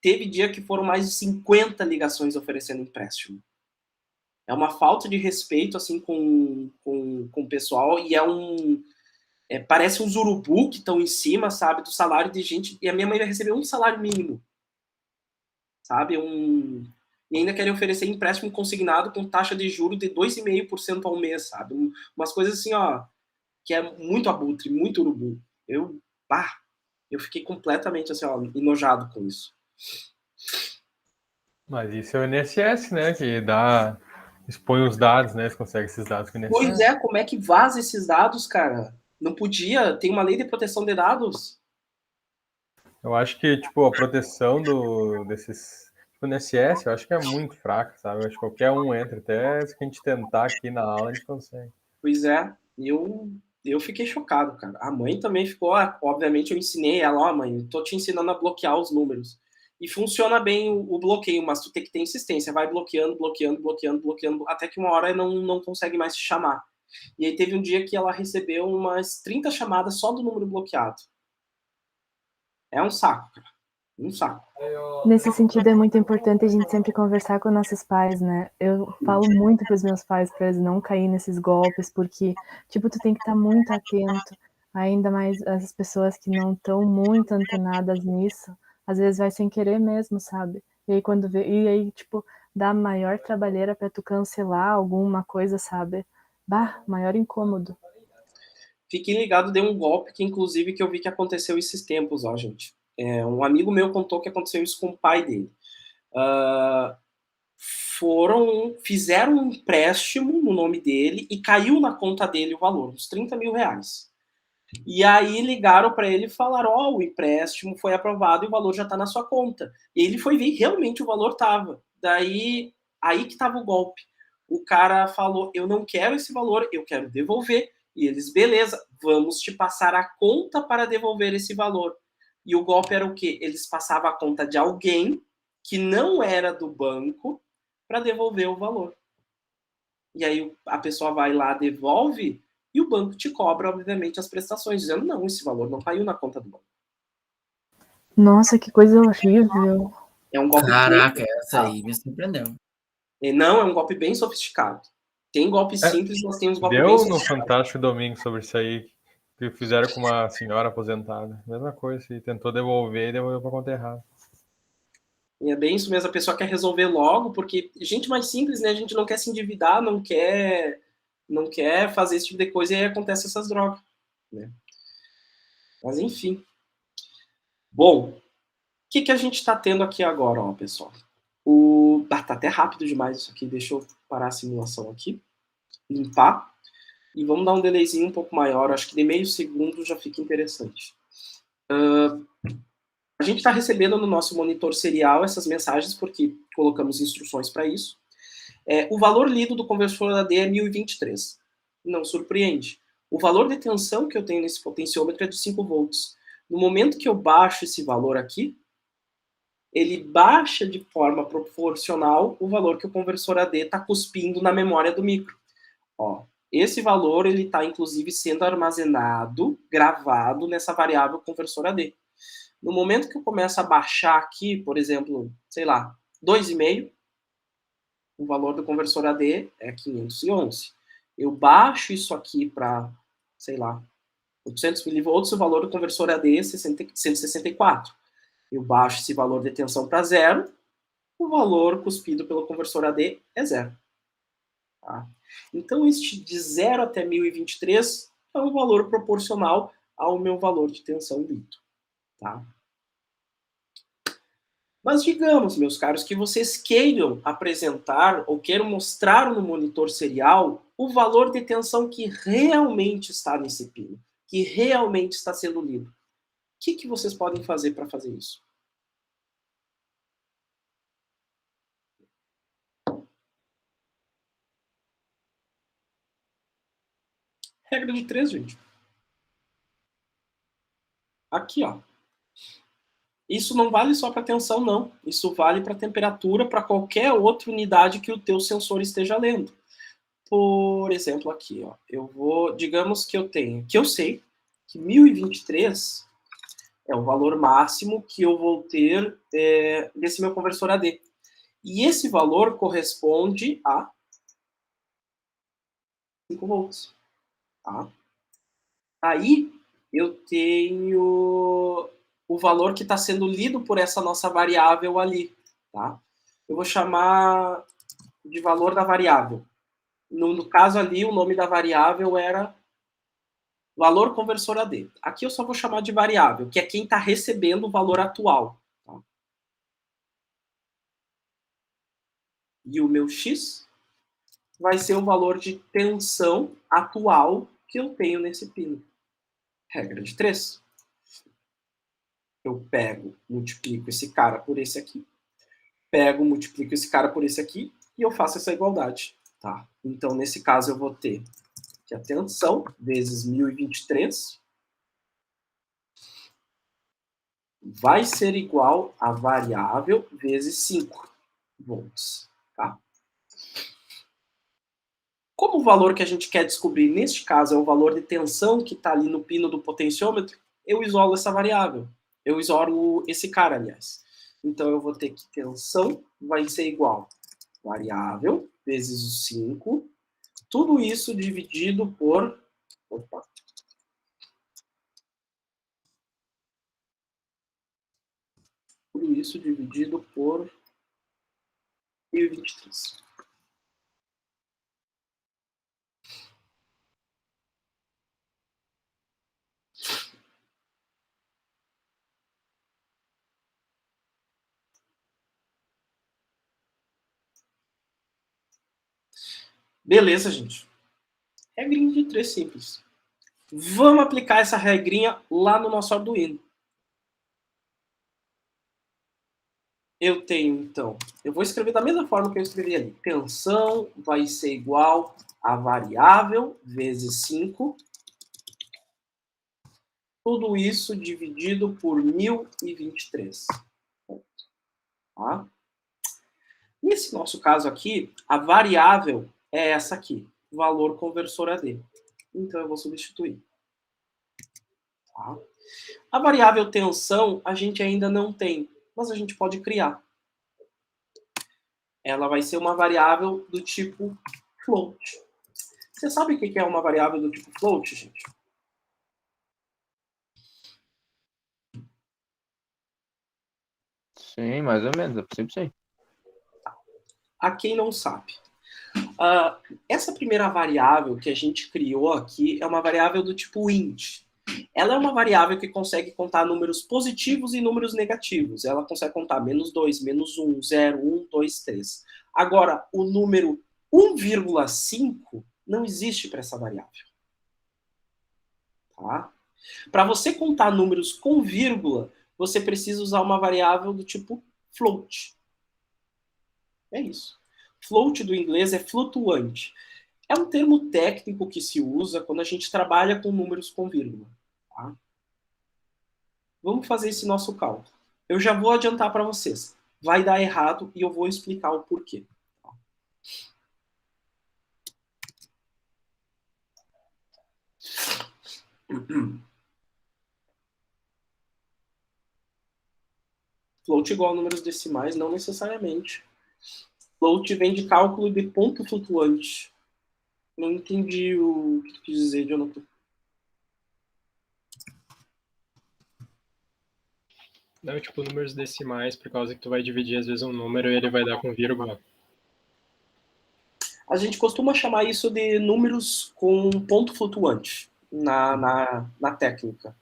Teve dia que foram mais de 50 ligações oferecendo empréstimo. É uma falta de respeito assim com o pessoal e parece uns urubu que estão em cima, sabe, do salário de gente. E a minha mãe vai receber um salário mínimo, sabe, e ainda querem oferecer empréstimo consignado com taxa de juros de 2,5% ao mês, sabe, umas coisas assim, ó, que é muito abutre, muito urubu. Eu fiquei completamente assim, ó, enojado com isso. Mas isso é o INSS, né? Que dá expõe os dados, né? Eles conseguem esses dados que Pois necessários. como é que vaza esses dados, cara? Não podia, tem uma lei de proteção de dados. Eu acho que, tipo, a proteção desses... Tipo, no SS, eu acho que é muito fraca, sabe? Eu acho que qualquer um entra, até se a gente tentar aqui na aula, a gente consegue. Pois é, eu fiquei chocado, cara. A mãe também ficou, obviamente eu ensinei ela, ó, mãe, tô te ensinando a bloquear os números. E funciona bem o bloqueio, mas tu tem que ter insistência, vai bloqueando, até que uma hora não consegue mais te chamar. E aí teve um dia que ela recebeu umas 30 chamadas só do número bloqueado. É um saco, cara. Um saco. Nesse sentido, é muito importante a gente sempre conversar com nossos pais, né? Eu falo muito para os meus pais para eles não caírem nesses golpes, porque, tipo, tu tem que estar muito atento, ainda mais as pessoas que não estão muito antenadas nisso, às vezes vai sem querer mesmo, sabe? E aí, quando vê, e aí, tipo, dá maior trabalheira para tu cancelar alguma coisa, sabe? Bah, maior incômodo. Fiquem ligados, deu um golpe que, inclusive, que eu vi que aconteceu esses tempos, ó, gente. Um amigo meu contou que aconteceu isso com o pai dele. Fizeram um empréstimo no nome dele e caiu na conta dele o valor, uns 30 mil reais. E aí ligaram para ele e falaram, ó, o empréstimo foi aprovado e o valor já está na sua conta. E ele foi ver e realmente o valor estava. Daí, aí que estava o golpe. O cara falou, eu não quero esse valor, eu quero devolver. E eles, beleza, vamos te passar a conta para devolver esse valor. E o golpe era o quê? Eles passavam a conta de alguém que não era do banco para devolver o valor. E aí a pessoa vai lá, devolve, e o banco te cobra, obviamente, as prestações, dizendo, não, esse valor não caiu na conta do banco. Nossa, que coisa horrível. É um golpe Caraca, essa aí me surpreendeu. Não, é um golpe bem sofisticado. Tem golpes simples, mas tem uns golpes bem Deu no sofisticados. Fantástico Domingo sobre isso aí, que fizeram com uma senhora aposentada. Mesma coisa, e tentou devolver e devolveu pra conta errada. E é bem isso mesmo, a pessoa quer resolver logo, porque gente mais simples, né? A gente não quer se endividar, não quer fazer esse tipo de coisa, e aí acontece essas drogas, né? Mas enfim. Bom, o que a gente está tendo aqui agora, ó, pessoal? Tá até rápido demais isso aqui, deixa eu parar a simulação aqui, limpar, e vamos dar um delayzinho um pouco maior, acho que de meio segundo já fica interessante. A gente está recebendo no nosso monitor serial essas mensagens porque colocamos instruções para isso. O valor lido do conversor AD é 1023. Não surpreende. O valor de tensão que eu tenho nesse potenciômetro é de 5 volts. No momento que eu baixo esse valor aqui, ele baixa de forma proporcional o valor que o conversor AD está cuspindo na memória do micro. Ó, esse valor ele está, inclusive, sendo armazenado, gravado nessa variável conversor AD. No momento que eu começo a baixar aqui, por exemplo, sei lá, 2,5, o valor do conversor AD é 511. Eu baixo isso aqui para, sei lá, 800 milivolts, o valor do conversor AD é 164. Eu baixo esse valor de tensão para 0, o valor cuspido pelo conversor AD é 0. Tá? Então, este de 0 até 1023 é um valor proporcional ao meu valor de tensão lido. Tá? Mas digamos, meus caros, que vocês queiram apresentar ou queiram mostrar no monitor serial o valor de tensão que realmente está nesse pino, que realmente está sendo lido. O que vocês podem fazer para fazer isso? Regra de 3, gente. Aqui, ó. Isso não vale só para tensão, não. Isso vale para temperatura, para qualquer outra unidade que o teu sensor esteja lendo. Por exemplo, aqui, ó. Eu vou, digamos que eu tenho, que eu sei que 1023 é o valor máximo que eu vou ter desse meu conversor AD. E esse valor corresponde a 5 volts. Tá? Aí eu tenho o valor que está sendo lido por essa nossa variável ali. Tá? Eu vou chamar de valor da variável. No caso ali, o nome da variável era valor conversor AD. Aqui eu só vou chamar de variável, que é quem está recebendo o valor atual. Tá? E o meu x vai ser o valor de tensão atual que eu tenho nesse pino. Regra de 3. Eu pego, multiplico esse cara por esse aqui, pego, multiplico esse cara por esse aqui, e eu faço essa igualdade. Tá? Então, nesse caso, eu vou ter que a tensão vezes 1023 vai ser igual a variável vezes 5 volts. Tá? Como o valor que a gente quer descobrir neste caso é o valor de tensão que está ali no pino do potenciômetro, eu isolo essa variável. Eu isolo esse cara, aliás. Então, eu vou ter que tensão vai ser igual a variável vezes o 5, tudo isso dividido por... Opa. Tudo isso dividido por 1023. Beleza, gente. Regrinha de 3 simples. Vamos aplicar essa regrinha lá no nosso Arduino. Eu tenho, então, eu vou escrever da mesma forma que eu escrevi ali. Tensão vai ser igual a variável vezes 5. Tudo isso dividido por 1023. Tá? Nesse nosso caso aqui, a variável é essa aqui, valor conversor AD. Então, eu vou substituir. Tá? A variável tensão a gente ainda não tem, mas a gente pode criar. Ela vai ser uma variável do tipo float. Você sabe o que é uma variável do tipo float, gente? Sim, mais ou menos, é possível sim. A quem não sabe. Essa primeira variável que a gente criou aqui é uma variável do tipo int. Ela é uma variável que consegue contar números positivos e números negativos. Ela consegue contar -2, -1, 0, 1, 2, 3. Agora, o número 1,5 não existe para essa variável. Tá? Para você contar números com vírgula, você precisa usar uma variável do tipo float. É isso. Float do inglês é flutuante. É um termo técnico que se usa quando a gente trabalha com números com vírgula. Tá? Vamos fazer esse nosso cálculo. Eu já vou adiantar para vocês. Vai dar errado e eu vou explicar o porquê. Float igual a números decimais, não necessariamente. Float vem de cálculo de ponto flutuante. Não entendi o que tu quis dizer, Jonathan. Não, tipo, números decimais, por causa que tu vai dividir às vezes um número e ele vai dar com vírgula. A gente costuma chamar isso de números com ponto flutuante na técnica.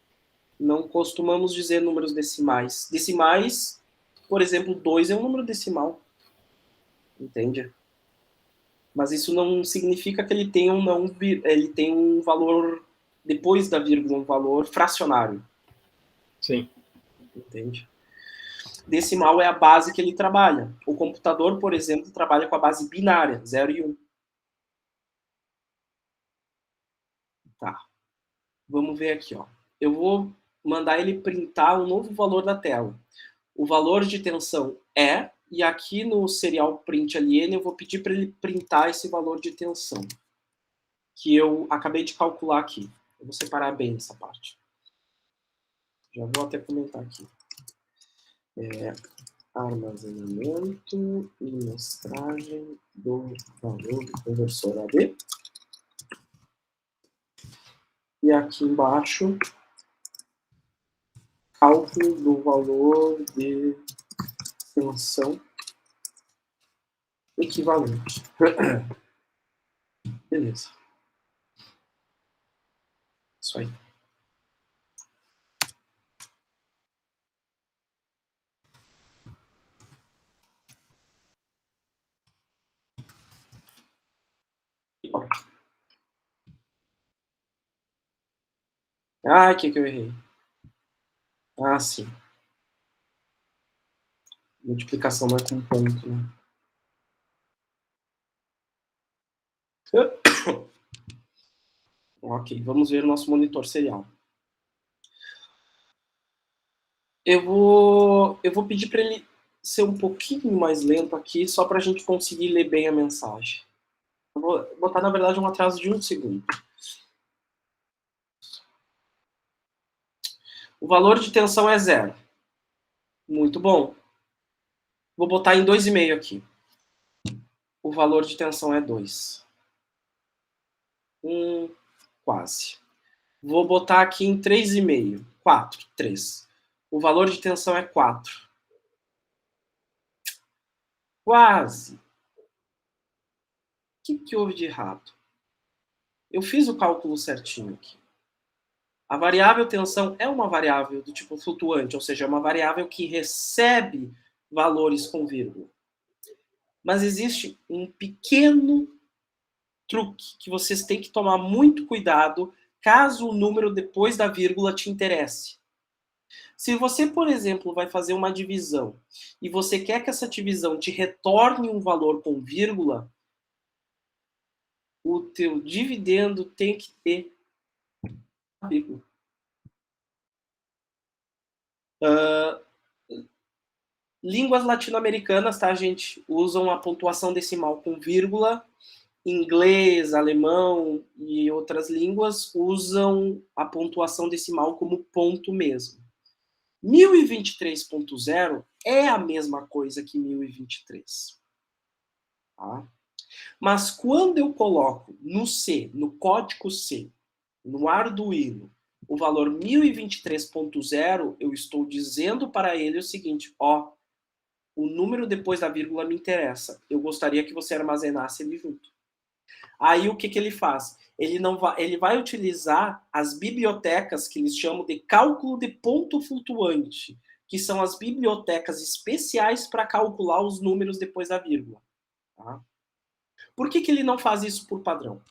Não costumamos dizer números decimais. Decimais, por exemplo, 2 é um número decimal. Entende? Mas isso não significa que ele tenha ele tem um valor, depois da vírgula, um valor fracionário. Sim. Entende? Decimal é a base que ele trabalha. O computador, por exemplo, trabalha com a base binária, 0 e 1. Tá. Vamos ver aqui, ó. Eu vou mandar ele printar um novo valor da tela. O valor de tensão é, e aqui no serial print alien eu vou pedir para ele printar esse valor de tensão, que eu acabei de calcular aqui. Eu vou separar bem essa parte. Já vou até comentar aqui. Armazenamento e mostragem do valor do conversor AD. E aqui embaixo, cálculo do valor de tensão equivalente. Beleza. Isso aí. Ah, o que eu errei? Ah, sim. Multiplicação não é com ponto, né? Ok, vamos ver o nosso monitor serial. Eu vou pedir para ele ser um pouquinho mais lento aqui, só para a gente conseguir ler bem a mensagem. Eu vou botar, na verdade, um atraso de 1 segundo. O valor de tensão é 0. Muito bom. Vou botar em 2,5 aqui. O valor de tensão é 2. Quase. Vou botar aqui em 3,5. 4. 3. O valor de tensão é 4. Quase. O que houve de errado? Eu fiz o cálculo certinho aqui. A variável tensão é uma variável do tipo flutuante, ou seja, é uma variável que recebe valores com vírgula. Mas existe um pequeno truque que vocês têm que tomar muito cuidado caso o número depois da vírgula te interesse. Se você, por exemplo, vai fazer uma divisão e você quer que essa divisão te retorne um valor com vírgula, o teu dividendo tem que ter vírgula. Línguas latino-americanas, tá, gente? Usam a pontuação decimal com vírgula. Inglês, alemão e outras línguas usam a pontuação decimal como ponto mesmo. 1023.0 é a mesma coisa que 1023. Tá? Mas quando eu coloco no C, no código C, no Arduino, o valor 1023.0, eu estou dizendo para ele o seguinte, ó, o número depois da vírgula me interessa. Eu gostaria que você armazenasse ele junto. Aí o que ele faz? Ele vai utilizar as bibliotecas que eles chamam de cálculo de ponto flutuante, que são as bibliotecas especiais para calcular os números depois da vírgula. Tá? Por que ele não faz isso por padrão?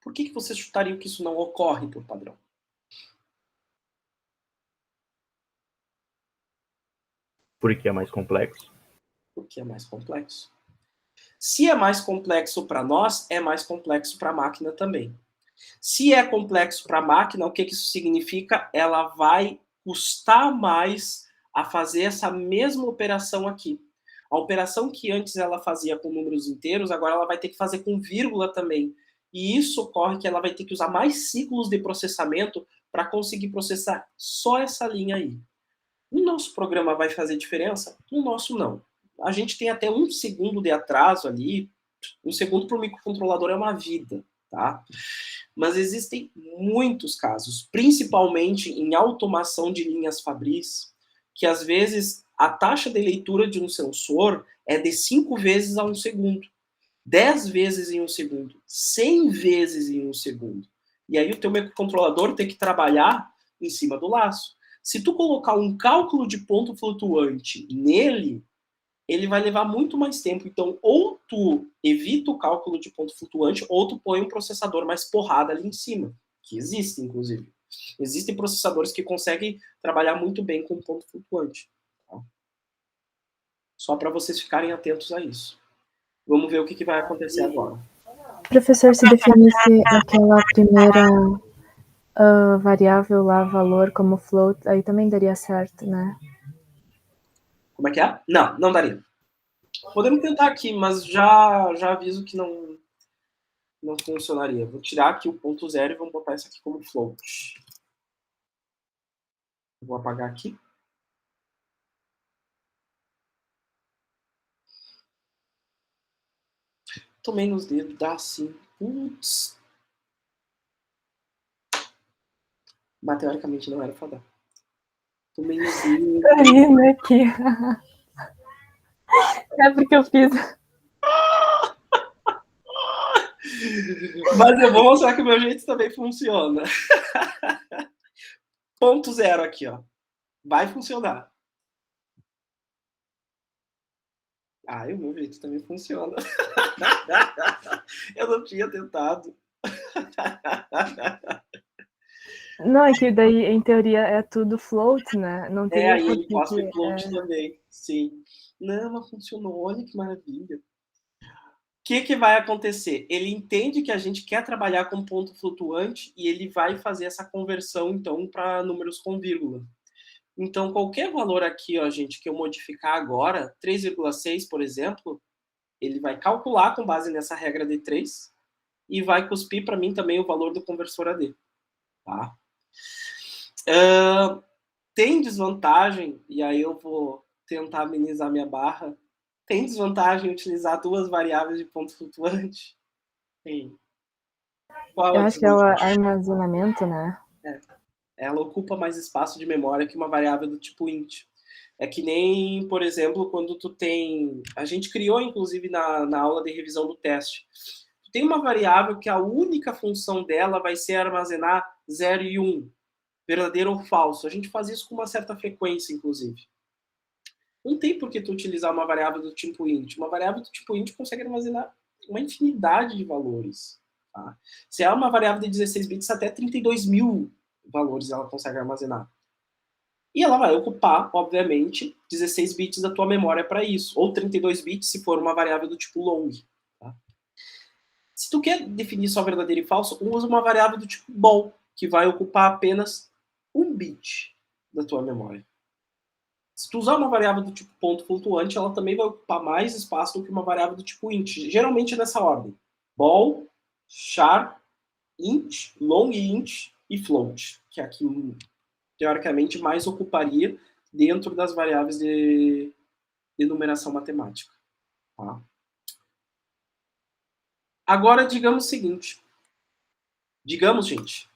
Por que você chutaria que isso não ocorre por padrão? Porque é mais complexo. Porque é mais complexo. Se é mais complexo para nós, é mais complexo para a máquina também. Se é complexo para a máquina, o que isso significa? Ela vai custar mais a fazer essa mesma operação aqui. A operação que antes ela fazia com números inteiros, agora ela vai ter que fazer com vírgula também. E isso ocorre que ela vai ter que usar mais ciclos de processamento para conseguir processar só essa linha aí. No nosso programa vai fazer diferença? No nosso não. A gente tem até 1 segundo de atraso ali. 1 segundo para o microcontrolador é uma vida, tá? Mas existem muitos casos, principalmente em automação de linhas Fabris, que às vezes a taxa de leitura de um sensor é de 5 vezes a 1 segundo, 10 vezes em 1 segundo, 100 vezes em 1 segundo. E aí o teu microcontrolador tem que trabalhar em cima do laço. Se tu colocar um cálculo de ponto flutuante nele, ele vai levar muito mais tempo. Então, ou tu evita o cálculo de ponto flutuante, ou tu põe um processador mais porrada ali em cima, que existe, inclusive. Existem processadores que conseguem trabalhar muito bem com ponto flutuante. Tá? Só para vocês ficarem atentos a isso. Vamos ver o que vai acontecer agora. Professor, se definisse aquela primeira variável lá, valor, como float, aí também daria certo, né? Como é que é? Não, não daria. Podemos tentar aqui, mas já aviso que não funcionaria. Vou tirar aqui o ponto zero e vamos botar isso aqui como float. Vou apagar aqui. Tomei nos dedos, dá assim. Putz. Mas teoricamente não era pra dar. Tomei nos dedos. Tô rindo aqui. É porque eu fiz. Mas eu vou mostrar que o meu jeito também funciona. Ponto zero aqui, ó. Vai funcionar. Ah, e o meu jeito também funciona. Eu não tinha tentado. Não, é que daí, em teoria, é tudo float, né? Não teria Aí por ele que posta em que- float também. Sim. Não, mas funcionou. Olha que maravilha. O que vai acontecer? Ele entende que a gente quer trabalhar com ponto flutuante e ele vai fazer essa conversão, então, para números com vírgula. Então, qualquer valor aqui, ó, gente, que eu modificar agora, 3,6, por exemplo, ele vai calcular com base nessa regra de 3 e vai cuspir para mim também o valor do conversor AD. Tá? Tem desvantagem, e aí eu vou tentar amenizar minha barra. Tem desvantagem utilizar duas variáveis de ponto flutuante? Tem. Qual Eu a acho que é o desvantagem? armazenamento, né? Ela ocupa mais espaço de memória que uma variável do tipo int. É que nem, por exemplo, quando tu tem... A gente criou, inclusive, na aula de revisão do teste. Tu tem uma variável que a única função dela vai ser armazenar 0 e 1, verdadeiro ou falso. A gente faz isso com uma certa frequência, inclusive. Não tem por que tu utilizar uma variável do tipo int. Uma variável do tipo int consegue armazenar uma infinidade de valores. Tá? Se é uma variável de 16 bits, até 32 mil valores ela consegue armazenar. E ela vai ocupar, obviamente, 16 bits da tua memória para isso. Ou 32 bits se for uma variável do tipo long. Tá? Se tu quer definir só verdadeiro e falso, usa uma variável do tipo bol, que vai ocupar apenas 1 bit da tua memória. Se tu usar uma variável do tipo ponto flutuante, ela também vai ocupar mais espaço do que uma variável do tipo int. Geralmente nessa ordem. Bol, char, int, long int e float, que é a que teoricamente mais ocuparia dentro das variáveis de numeração matemática. Tá? Agora, digamos o seguinte. Digamos, gente,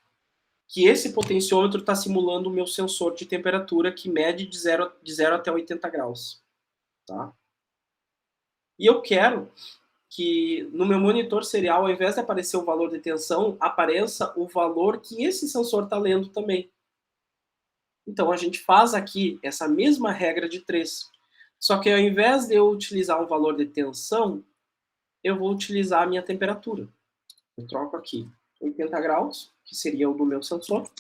que esse potenciômetro está simulando o meu sensor de temperatura que mede de 0 até 80 graus. Tá? E eu quero que no meu monitor serial, ao invés de aparecer o valor de tensão, apareça o valor que esse sensor está lendo também. Então a gente faz aqui essa mesma regra de 3. Só que ao invés de eu utilizar um valor de tensão, eu vou utilizar a minha temperatura. Eu troco aqui 80 graus, que seria o do meu sensor.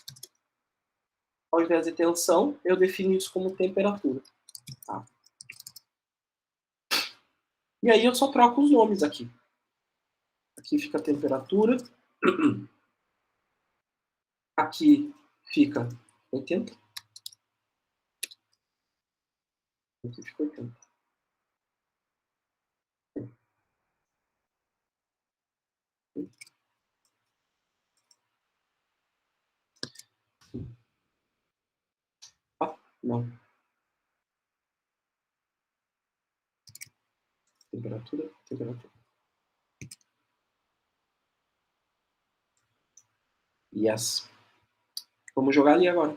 Ao invés de tensão, eu defino isso como temperatura. Tá? E aí eu só troco os nomes aqui. Aqui fica a temperatura. Aqui fica 80. Aqui fica 80. Ah, não. Temperatura, temperatura. Yes. Vamos jogar ali agora.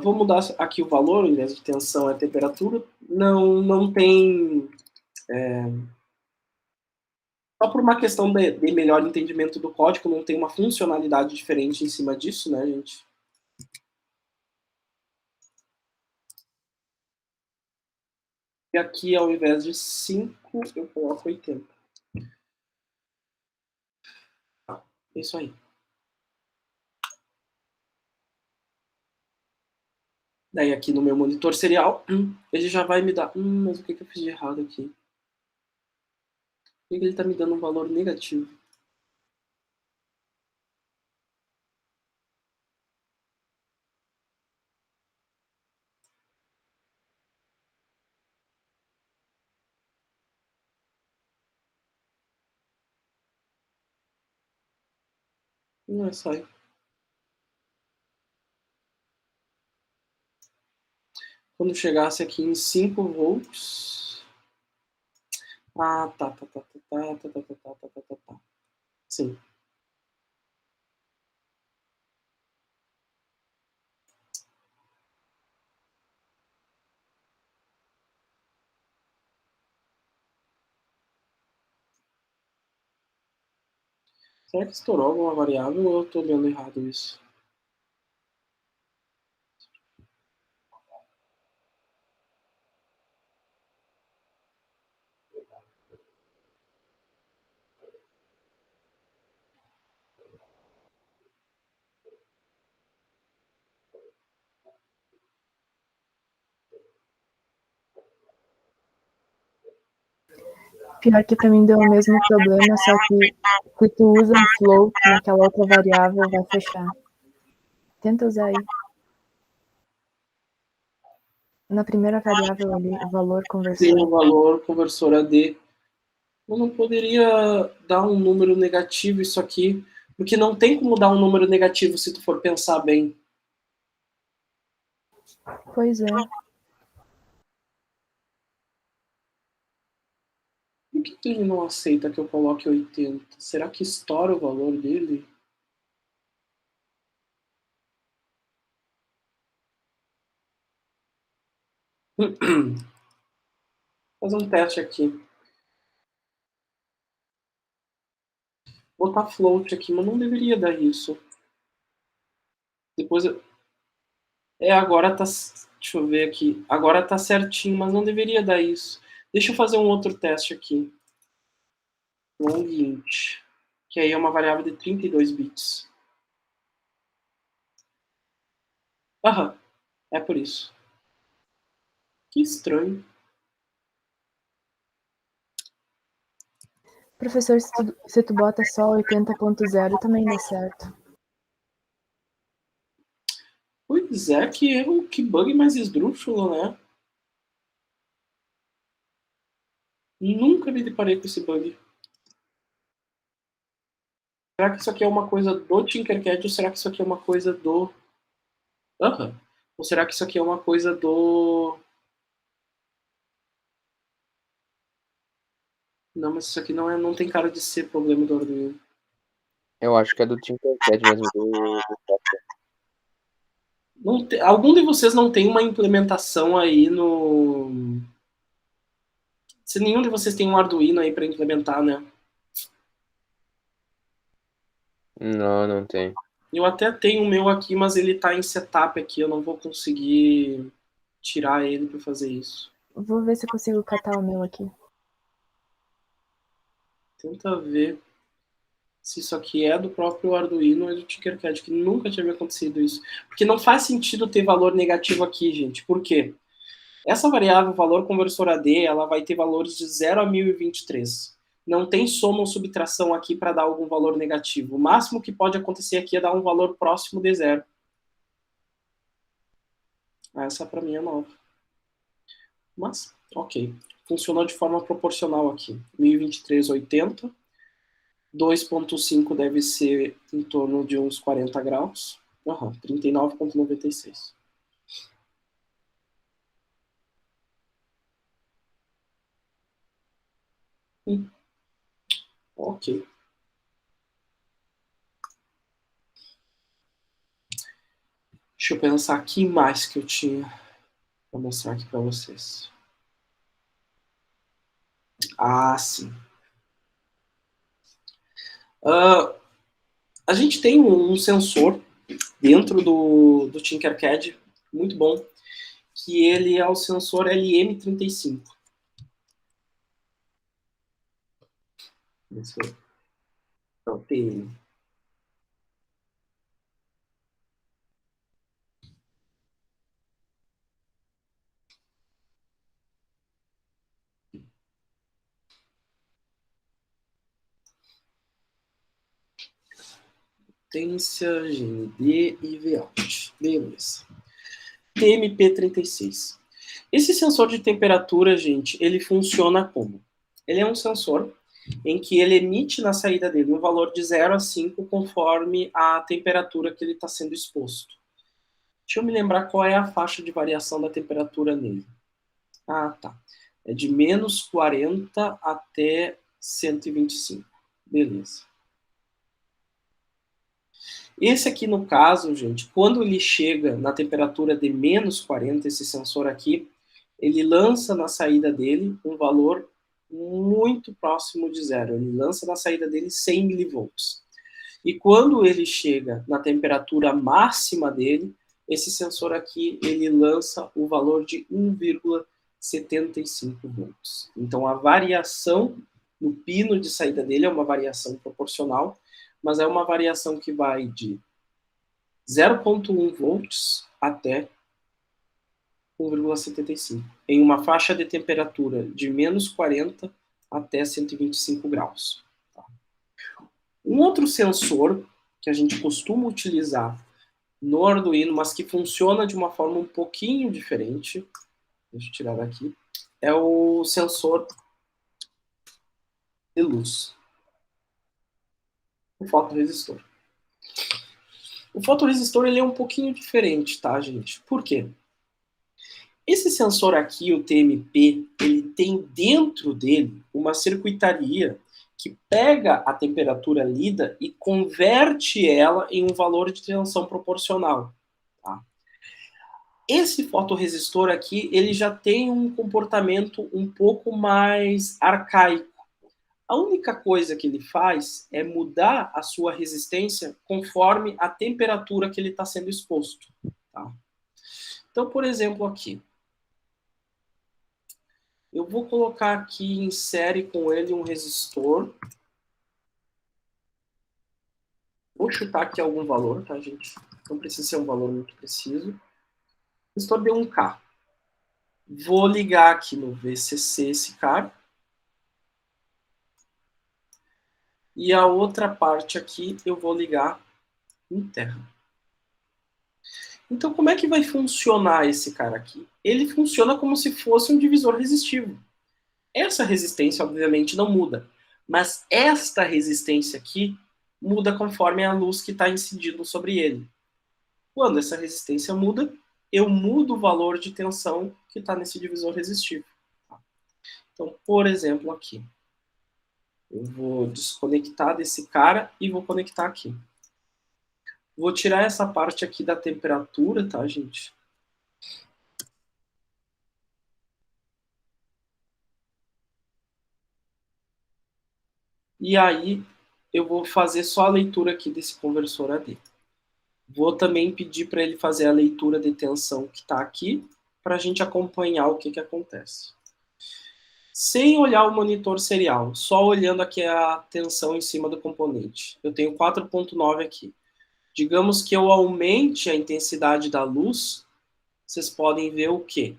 Vou mudar aqui o valor, ao invés de tensão é temperatura. Não tem... Só por uma questão de melhor entendimento do código, não tem uma funcionalidade diferente em cima disso, né, gente? E aqui, ao invés de 5, eu coloco 80. Tá, é isso aí. Daí aqui no meu monitor serial, ele já vai me dar... mas o que eu fiz de errado aqui? Por que ele está me dando um valor negativo? Não é só aí. Quando chegasse aqui em 5 volts... Ah, tá. Sim. Será que estourou alguma variável ou eu estou olhando errado isso? Pior que pra mim deu o mesmo problema, só que se tu usa um float naquela outra variável, vai fechar. Tenta usar aí. Na primeira variável ali, o valor Tem conversor. um valor conversor AD. Eu não poderia dar um número negativo isso aqui, porque não tem como dar um número negativo se tu for pensar bem. Pois é. Por que ele não aceita que eu coloque 80? Será que estoura o valor dele? Vou fazer um teste aqui. Botar float aqui, mas não deveria dar isso. Depois agora tá. Deixa eu ver aqui. Agora tá certinho, mas não deveria dar isso. Deixa eu fazer um outro teste aqui. Long int. Que aí é uma variável de 32 bits. Aham, é por isso. Que estranho. Professor, se tu bota só 80.0 também dá certo. Pois é, que erro, que bug mais esdrúxulo, né? Nunca me deparei com esse bug. Será que isso aqui é uma coisa do Tinkercad ou será que isso aqui é uma coisa do... Aham. Ou será que isso aqui é uma coisa do... Não, mas isso aqui não tem cara de ser problema do Arduino. Eu acho que é do Tinkercad mesmo, Algum de vocês não tem uma implementação aí no... Se nenhum de vocês tem um Arduino aí para implementar, né? Não tem. Eu até tenho o meu aqui, mas ele tá em setup aqui, eu não vou conseguir tirar ele para fazer isso. Vou ver se eu consigo catar o meu aqui. Tenta ver se isso aqui é do próprio Arduino ou é do Tinkercad, que nunca tinha me acontecido isso. Porque não faz sentido ter valor negativo aqui, gente. Por quê? Essa variável, valor conversor AD, ela vai ter valores de 0 a 1023. Não tem soma ou subtração aqui para dar algum valor negativo. O máximo que pode acontecer aqui é dar um valor próximo de zero. Essa para mim é nova. Mas, ok. Funcionou de forma proporcional aqui. 1023, 80. 2.5 deve ser em torno de uns 40 graus. 39,96. Ok. Deixa eu pensar aqui mais que eu tinha para mostrar aqui para vocês. Ah, sim. A gente tem um sensor dentro do Tinkercad, muito bom, que ele é o sensor LM35. Não, TM. Potência, GND e Vout. Beleza. TMP36. Esse sensor de temperatura, gente, ele funciona como? Ele é um sensor em que ele emite na saída dele um valor de 0 a 5 conforme a temperatura que ele está sendo exposto. Deixa eu me lembrar qual é a faixa de variação da temperatura nele. Ah, tá. É de menos 40 até 125. Beleza. Esse aqui, no caso, gente, quando ele chega na temperatura de menos 40, esse sensor aqui, ele lança na saída dele um valor muito próximo de zero. Ele lança na saída dele 100 milivolts. E quando ele chega na temperatura máxima dele, esse sensor aqui, ele lança o valor de 1,75 volts. Então, a variação no pino de saída dele é uma variação proporcional, mas é uma variação que vai de 0,1 volts até 1,75. Em uma faixa de temperatura de menos 40 até 125 graus. Tá? Um outro sensor que a gente costuma utilizar no Arduino, mas que funciona de uma forma um pouquinho diferente, deixa eu tirar daqui, é o sensor de luz, o fotorresistor. O fotorresistor ele é um pouquinho diferente, tá, gente? Por quê? Esse sensor aqui, o TMP, ele tem dentro dele uma circuitaria que pega a temperatura lida e converte ela em um valor de tensão proporcional. Tá? Esse fotorresistor aqui, ele já tem um comportamento um pouco mais arcaico. A única coisa que ele faz é mudar a sua resistência conforme a temperatura que ele está sendo exposto. Tá? Então, por exemplo, aqui. Eu vou colocar aqui em série com ele um resistor. Vou chutar aqui algum valor, tá, gente? Não precisa ser um valor muito preciso. Resistor de 1K. Vou ligar aqui no VCC esse cara. E a outra parte aqui eu vou ligar em terra. Então, como é que vai funcionar esse cara aqui? Ele funciona como se fosse um divisor resistivo. Essa resistência, obviamente, não muda. Mas esta resistência aqui muda conforme a luz que está incidindo sobre ele. Quando essa resistência muda, eu mudo o valor de tensão que está nesse divisor resistivo. Então, por exemplo, aqui. Eu vou desconectar desse cara e vou conectar aqui. Vou tirar essa parte aqui da temperatura, tá, gente? E aí, eu vou fazer só a leitura aqui desse conversor AD. Vou também pedir para ele fazer a leitura de tensão que está aqui, para a gente acompanhar o que acontece. Sem olhar o monitor serial, só olhando aqui a tensão em cima do componente. Eu tenho 4.9 aqui. Digamos que eu aumente a intensidade da luz, vocês podem ver o quê?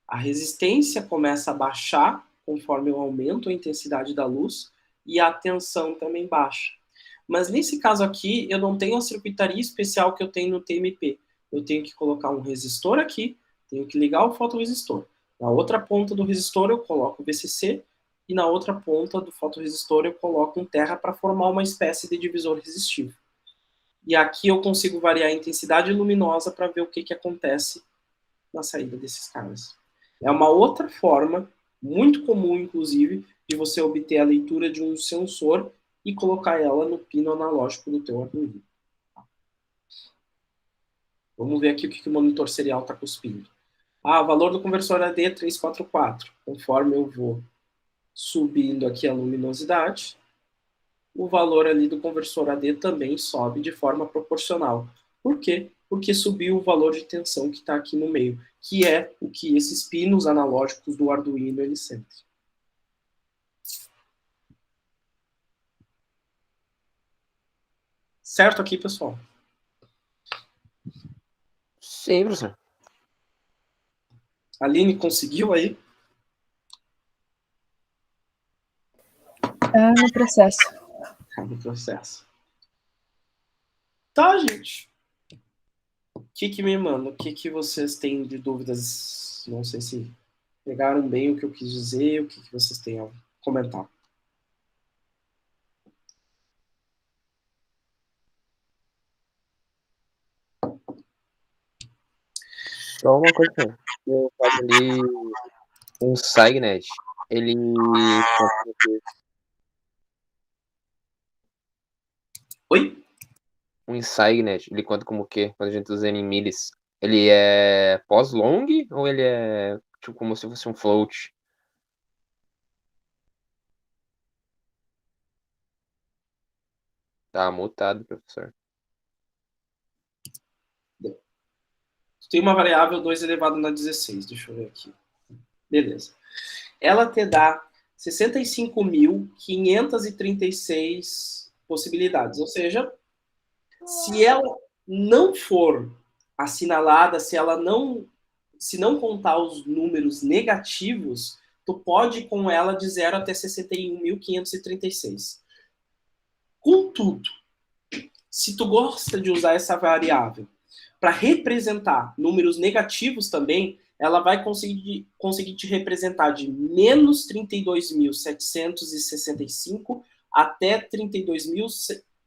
A resistência começa a baixar conforme eu aumento a intensidade da luz e a tensão também baixa. Mas nesse caso aqui, eu não tenho a circuitaria especial que eu tenho no TMP. Eu tenho que colocar um resistor aqui, tenho que ligar o fotorresistor. Na outra ponta do resistor eu coloco o VCC e na outra ponta do fotorresistor eu coloco um terra para formar uma espécie de divisor resistivo. E aqui eu consigo variar a intensidade luminosa para ver o que acontece na saída desses caras. É uma outra forma, muito comum inclusive, de você obter a leitura de um sensor e colocar ela no pino analógico do teu Arduino. Vamos ver aqui o que o monitor serial está cuspindo. Valor do conversor AD 344. Conforme eu vou subindo aqui a luminosidade, o valor ali do conversor AD também sobe de forma proporcional. Por quê? Porque subiu o valor de tensão que está aqui no meio, que é o que esses pinos analógicos do Arduino eles sentem. Certo aqui, pessoal? Sim, professor. Aline, conseguiu aí? No processo. No processo. Tá, gente. O que me manda? O que vocês têm de dúvidas? Não sei se pegaram bem o que eu quis dizer, o que vocês têm a comentar. Só uma coisa, eu faço ali um SiGNet. Ele. Oi? Um SiGNet, ele conta como o quê? Quando a gente usa em milis. Ele é pós-long ou ele é tipo como se fosse um float? Tá mutado, professor. Tem uma variável 2 elevado a 16. Deixa eu ver aqui. Beleza. Ela te dá 65.536 possibilidades. Ou seja, se ela não for assinalada, se não contar os números negativos, tu pode ir com ela de 0 até 61.536. Contudo, se tu gosta de usar essa variável para representar números negativos também, ela vai conseguir te representar de menos 32.765 até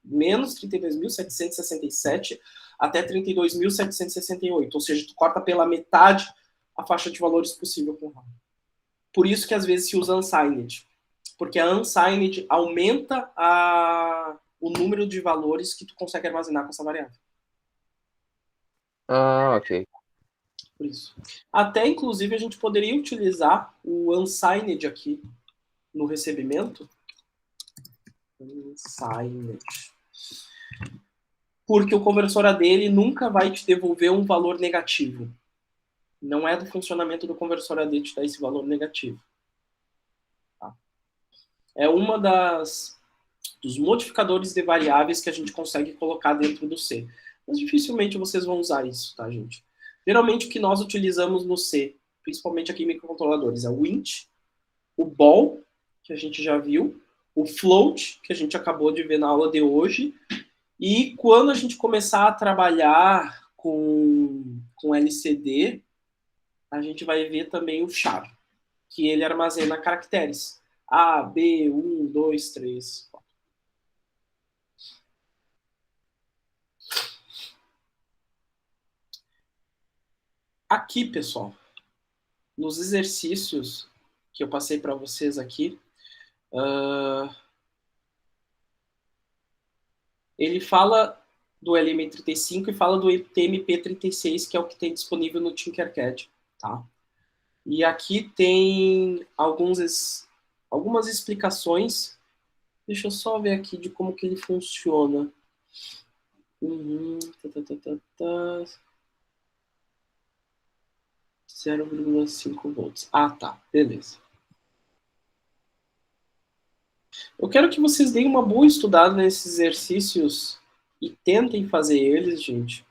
menos 32.767 até 32.768. Ou seja, tu corta pela metade a faixa de valores possível com RAM. Por isso que às vezes se usa unsigned. Porque a unsigned aumenta o número de valores que tu consegue armazenar com essa variável. Ah, ok. Por isso. Até, inclusive, a gente poderia utilizar o unsigned aqui no recebimento. Unsigned. Porque o conversor AD ele nunca vai te devolver um valor negativo. Não é do funcionamento do conversor AD te dar esse valor negativo. Tá? É uma dos modificadores de variáveis que a gente consegue colocar dentro do C. Mas dificilmente vocês vão usar isso, tá, gente? Geralmente o que nós utilizamos no C, principalmente aqui em microcontroladores, é o int, o ball, que a gente já viu, o float, que a gente acabou de ver na aula de hoje, e quando a gente começar a trabalhar com LCD, a gente vai ver também o char, que ele armazena caracteres. A, B, 1, 2, 3, 4. Aqui, pessoal, nos exercícios que eu passei para vocês aqui, ele fala do LM35 e fala do TMP36, que é o que tem disponível no Tinkercad, tá? E aqui tem algumas explicações. Deixa eu só ver aqui de como que ele funciona. 0,5 volts. Ah, tá. Beleza. Eu quero que vocês deem uma boa estudada nesses exercícios e tentem fazer eles, gente.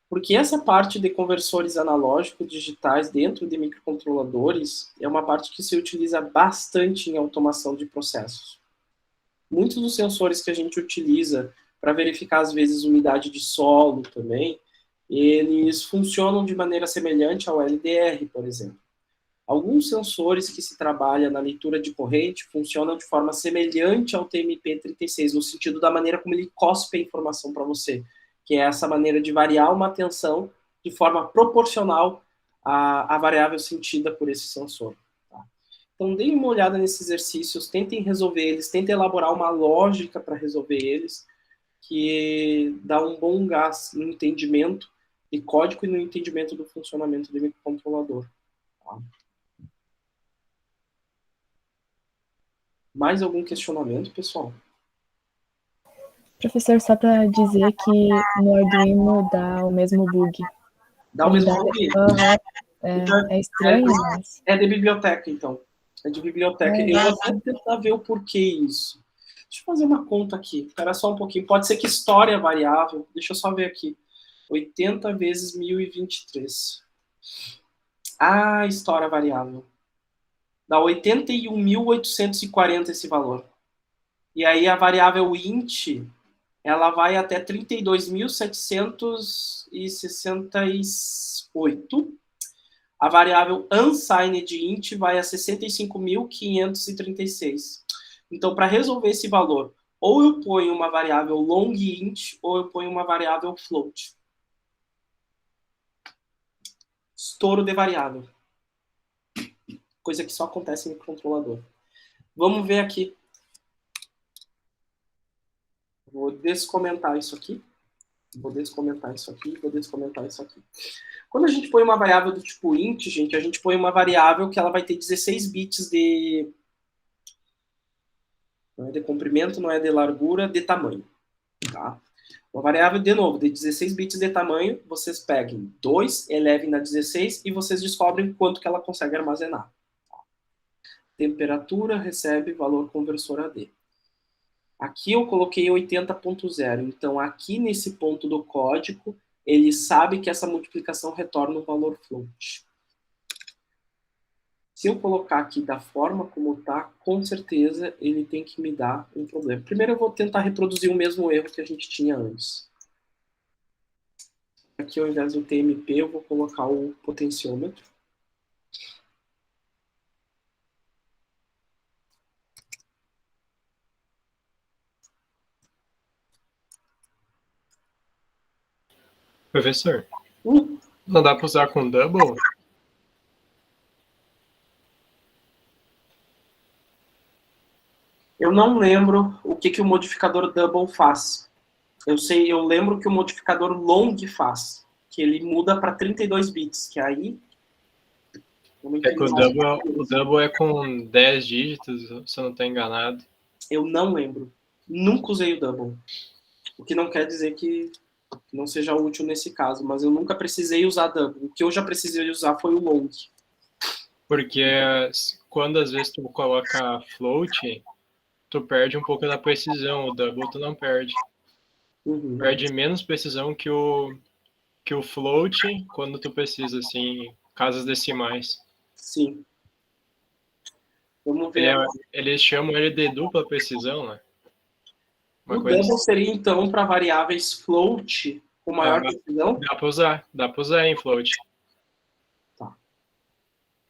Porque essa parte de conversores analógicos digitais dentro de microcontroladores é uma parte que se utiliza bastante em automação de processos. Muitos dos sensores que a gente utiliza para verificar, às vezes, umidade de solo também, eles funcionam de maneira semelhante ao LDR, por exemplo. Alguns sensores que se trabalha na leitura de corrente funcionam de forma semelhante ao TMP36, no sentido da maneira como ele cospe a informação para você, que é essa maneira de variar uma tensão de forma proporcional à variável sentida por esse sensor. Tá? Então, deem uma olhada nesses exercícios, tentem resolver eles, tentem elaborar uma lógica para resolver eles, que dá um bom gás no entendimento de código e no entendimento do funcionamento do microcontrolador. Tá? Mais algum questionamento, pessoal? Professor, só para dizer que no Arduino dá o mesmo bug. Dá o mesmo bug? É estranho, mas... É de biblioteca, então. É de biblioteca. Eu vou até tentar ver o porquê isso. Deixa eu fazer uma conta aqui. Espera só um pouquinho. Pode ser que história é variável. Deixa eu só ver aqui. 80 vezes 1023. Ah, história variável. Dá 81.840 esse valor. E aí a variável int, ela vai até 32.768. A variável unsigned int vai a 65.536. Então, para resolver esse valor, ou eu ponho uma variável long int, ou eu ponho uma variável float. Estouro de variável. Coisa que só acontece no microcontrolador. Vamos ver aqui. Vou descomentar isso aqui. Vou descomentar isso aqui. Vou descomentar isso aqui. Quando a gente põe uma variável do tipo int, gente, a gente põe uma variável que ela vai ter 16 bits de... Não é de comprimento, não é de largura, de tamanho. Tá? Uma variável, de novo, de 16 bits de tamanho, vocês peguem 2, elevem na 16 e vocês descobrem quanto que ela consegue armazenar. Temperatura recebe valor conversor AD. Aqui eu coloquei 80.0, então aqui nesse ponto do código, ele sabe que essa multiplicação retorna um valor float. Se eu colocar aqui da forma como tá, com certeza ele tem que me dar um problema. Primeiro eu vou tentar reproduzir o mesmo erro que a gente tinha antes. Aqui, ao invés do TMP, eu vou colocar o potenciômetro. Professor, não dá para usar com double? Eu não lembro o que o modificador double faz. Eu lembro que o modificador long faz, que ele muda para 32 bits, que aí... É que o double é com 10 dígitos, se eu não estou enganado. Eu não lembro. Nunca usei o double. O que não quer dizer que não seja útil nesse caso, mas eu nunca precisei usar double. O que eu já precisei usar foi o long. Porque quando às vezes tu coloca float, tu perde um pouco da precisão. O double tu não perde. Uhum. Perde menos precisão que o float quando tu precisa, assim, casas decimais. Sim. Vamos ver. Eles chamam ele de dupla precisão, né? O double seria, então, para variáveis float com maior precisão? Dá para usar em float. Tá.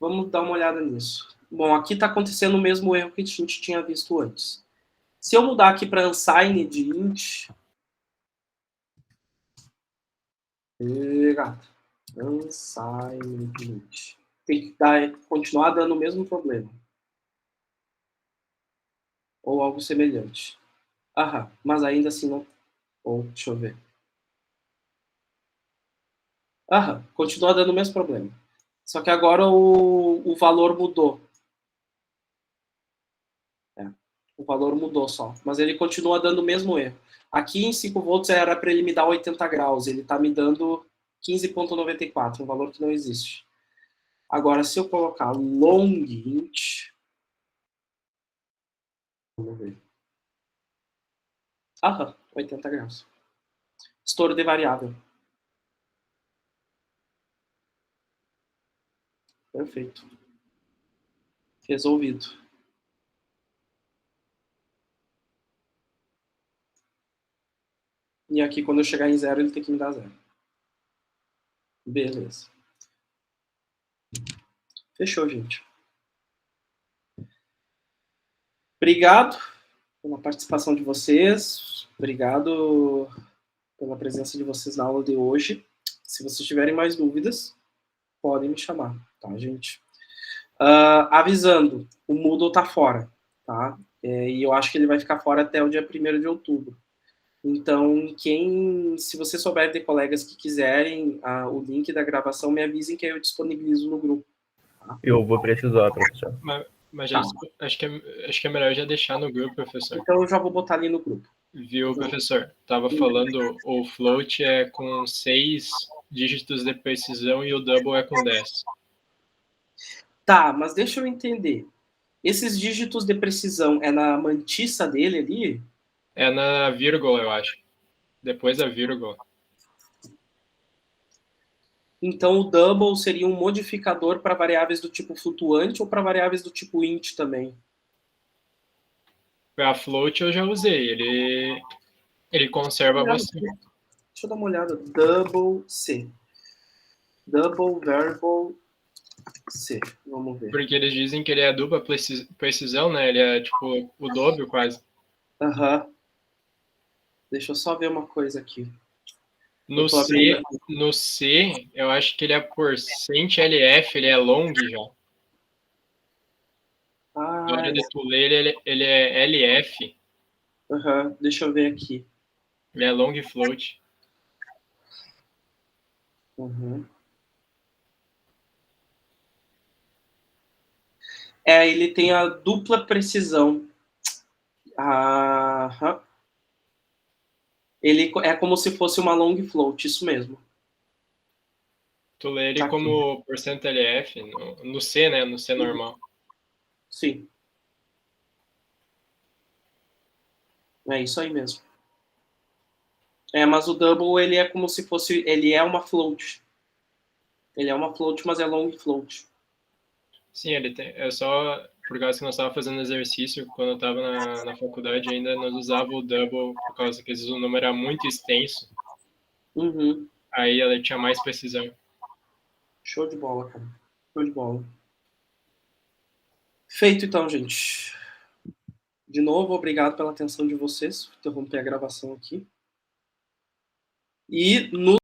Vamos dar uma olhada nisso. Bom, aqui está acontecendo o mesmo erro que a gente tinha visto antes. Se eu mudar aqui para unsigned int... Unsigned int. Tem que continuar dando o mesmo problema. Ou algo semelhante. Aham, mas ainda assim não... Ou, deixa eu ver. Aham, continua dando o mesmo problema. Só que agora o valor mudou. O valor mudou só. Mas ele continua dando o mesmo erro. Aqui em 5 volts era para ele me dar 80 graus. Ele está me dando 15,94, um valor que não existe. Agora, se eu colocar long int... Vamos ver. Aham, 80 graus. Estouro de variável. Perfeito. Resolvido. E aqui, quando eu chegar em 0, ele tem que me dar 0. Beleza. Fechou, gente. Obrigado pela participação de vocês. Obrigado pela presença de vocês na aula de hoje. Se vocês tiverem mais dúvidas, podem me chamar, tá, gente? Avisando, o Moodle tá fora, tá? E eu acho que ele vai ficar fora até o dia 1º de outubro. Então, se você souber de colegas que quiserem o link da gravação, me avisem que eu disponibilizo no grupo. Tá? Eu vou precisar, professor. Mas acho que é melhor já deixar no grupo, professor. Então, eu já vou botar ali no grupo. Viu, professor? Tava falando, o float é com 6 dígitos de precisão e o double é com 10. Tá, mas deixa eu entender. Esses dígitos de precisão é na mantiça dele ali? É na vírgula, eu acho. Depois da vírgula. Então, o double seria um modificador para variáveis do tipo flutuante ou para variáveis do tipo int também? Para float eu já usei. Ele conserva bastante. Deixa eu dar uma olhada. Double C. Double variable C. Vamos ver. Porque eles dizem que ele é dupla precisão, né? Ele é tipo o dobro quase. Aham. Deixa eu só ver uma coisa aqui. No C, eu acho que ele é por %LF, ele é long já. Na hora de tu ler, ele é LF. Aham, deixa eu ver aqui. Ele é long float. Uhum. Ele tem a dupla precisão. Aham. Ele é como se fosse uma long float, isso mesmo. Tu lê ele como %LF, no C, né? No C normal. Sim. É isso aí mesmo. Mas o double, ele é como se fosse... Ele é uma float. Ele é uma float, mas é long float. Sim, ele tem. É só por causa que nós estávamos fazendo exercício, quando eu estava na faculdade ainda, nós usava o double, por causa que às vezes o número era muito extenso, Uhum. aí ela tinha mais precisão. Show de bola, cara. Show de bola. Feito então, gente. De novo, obrigado pela atenção de vocês. Vou interromper a gravação aqui. E no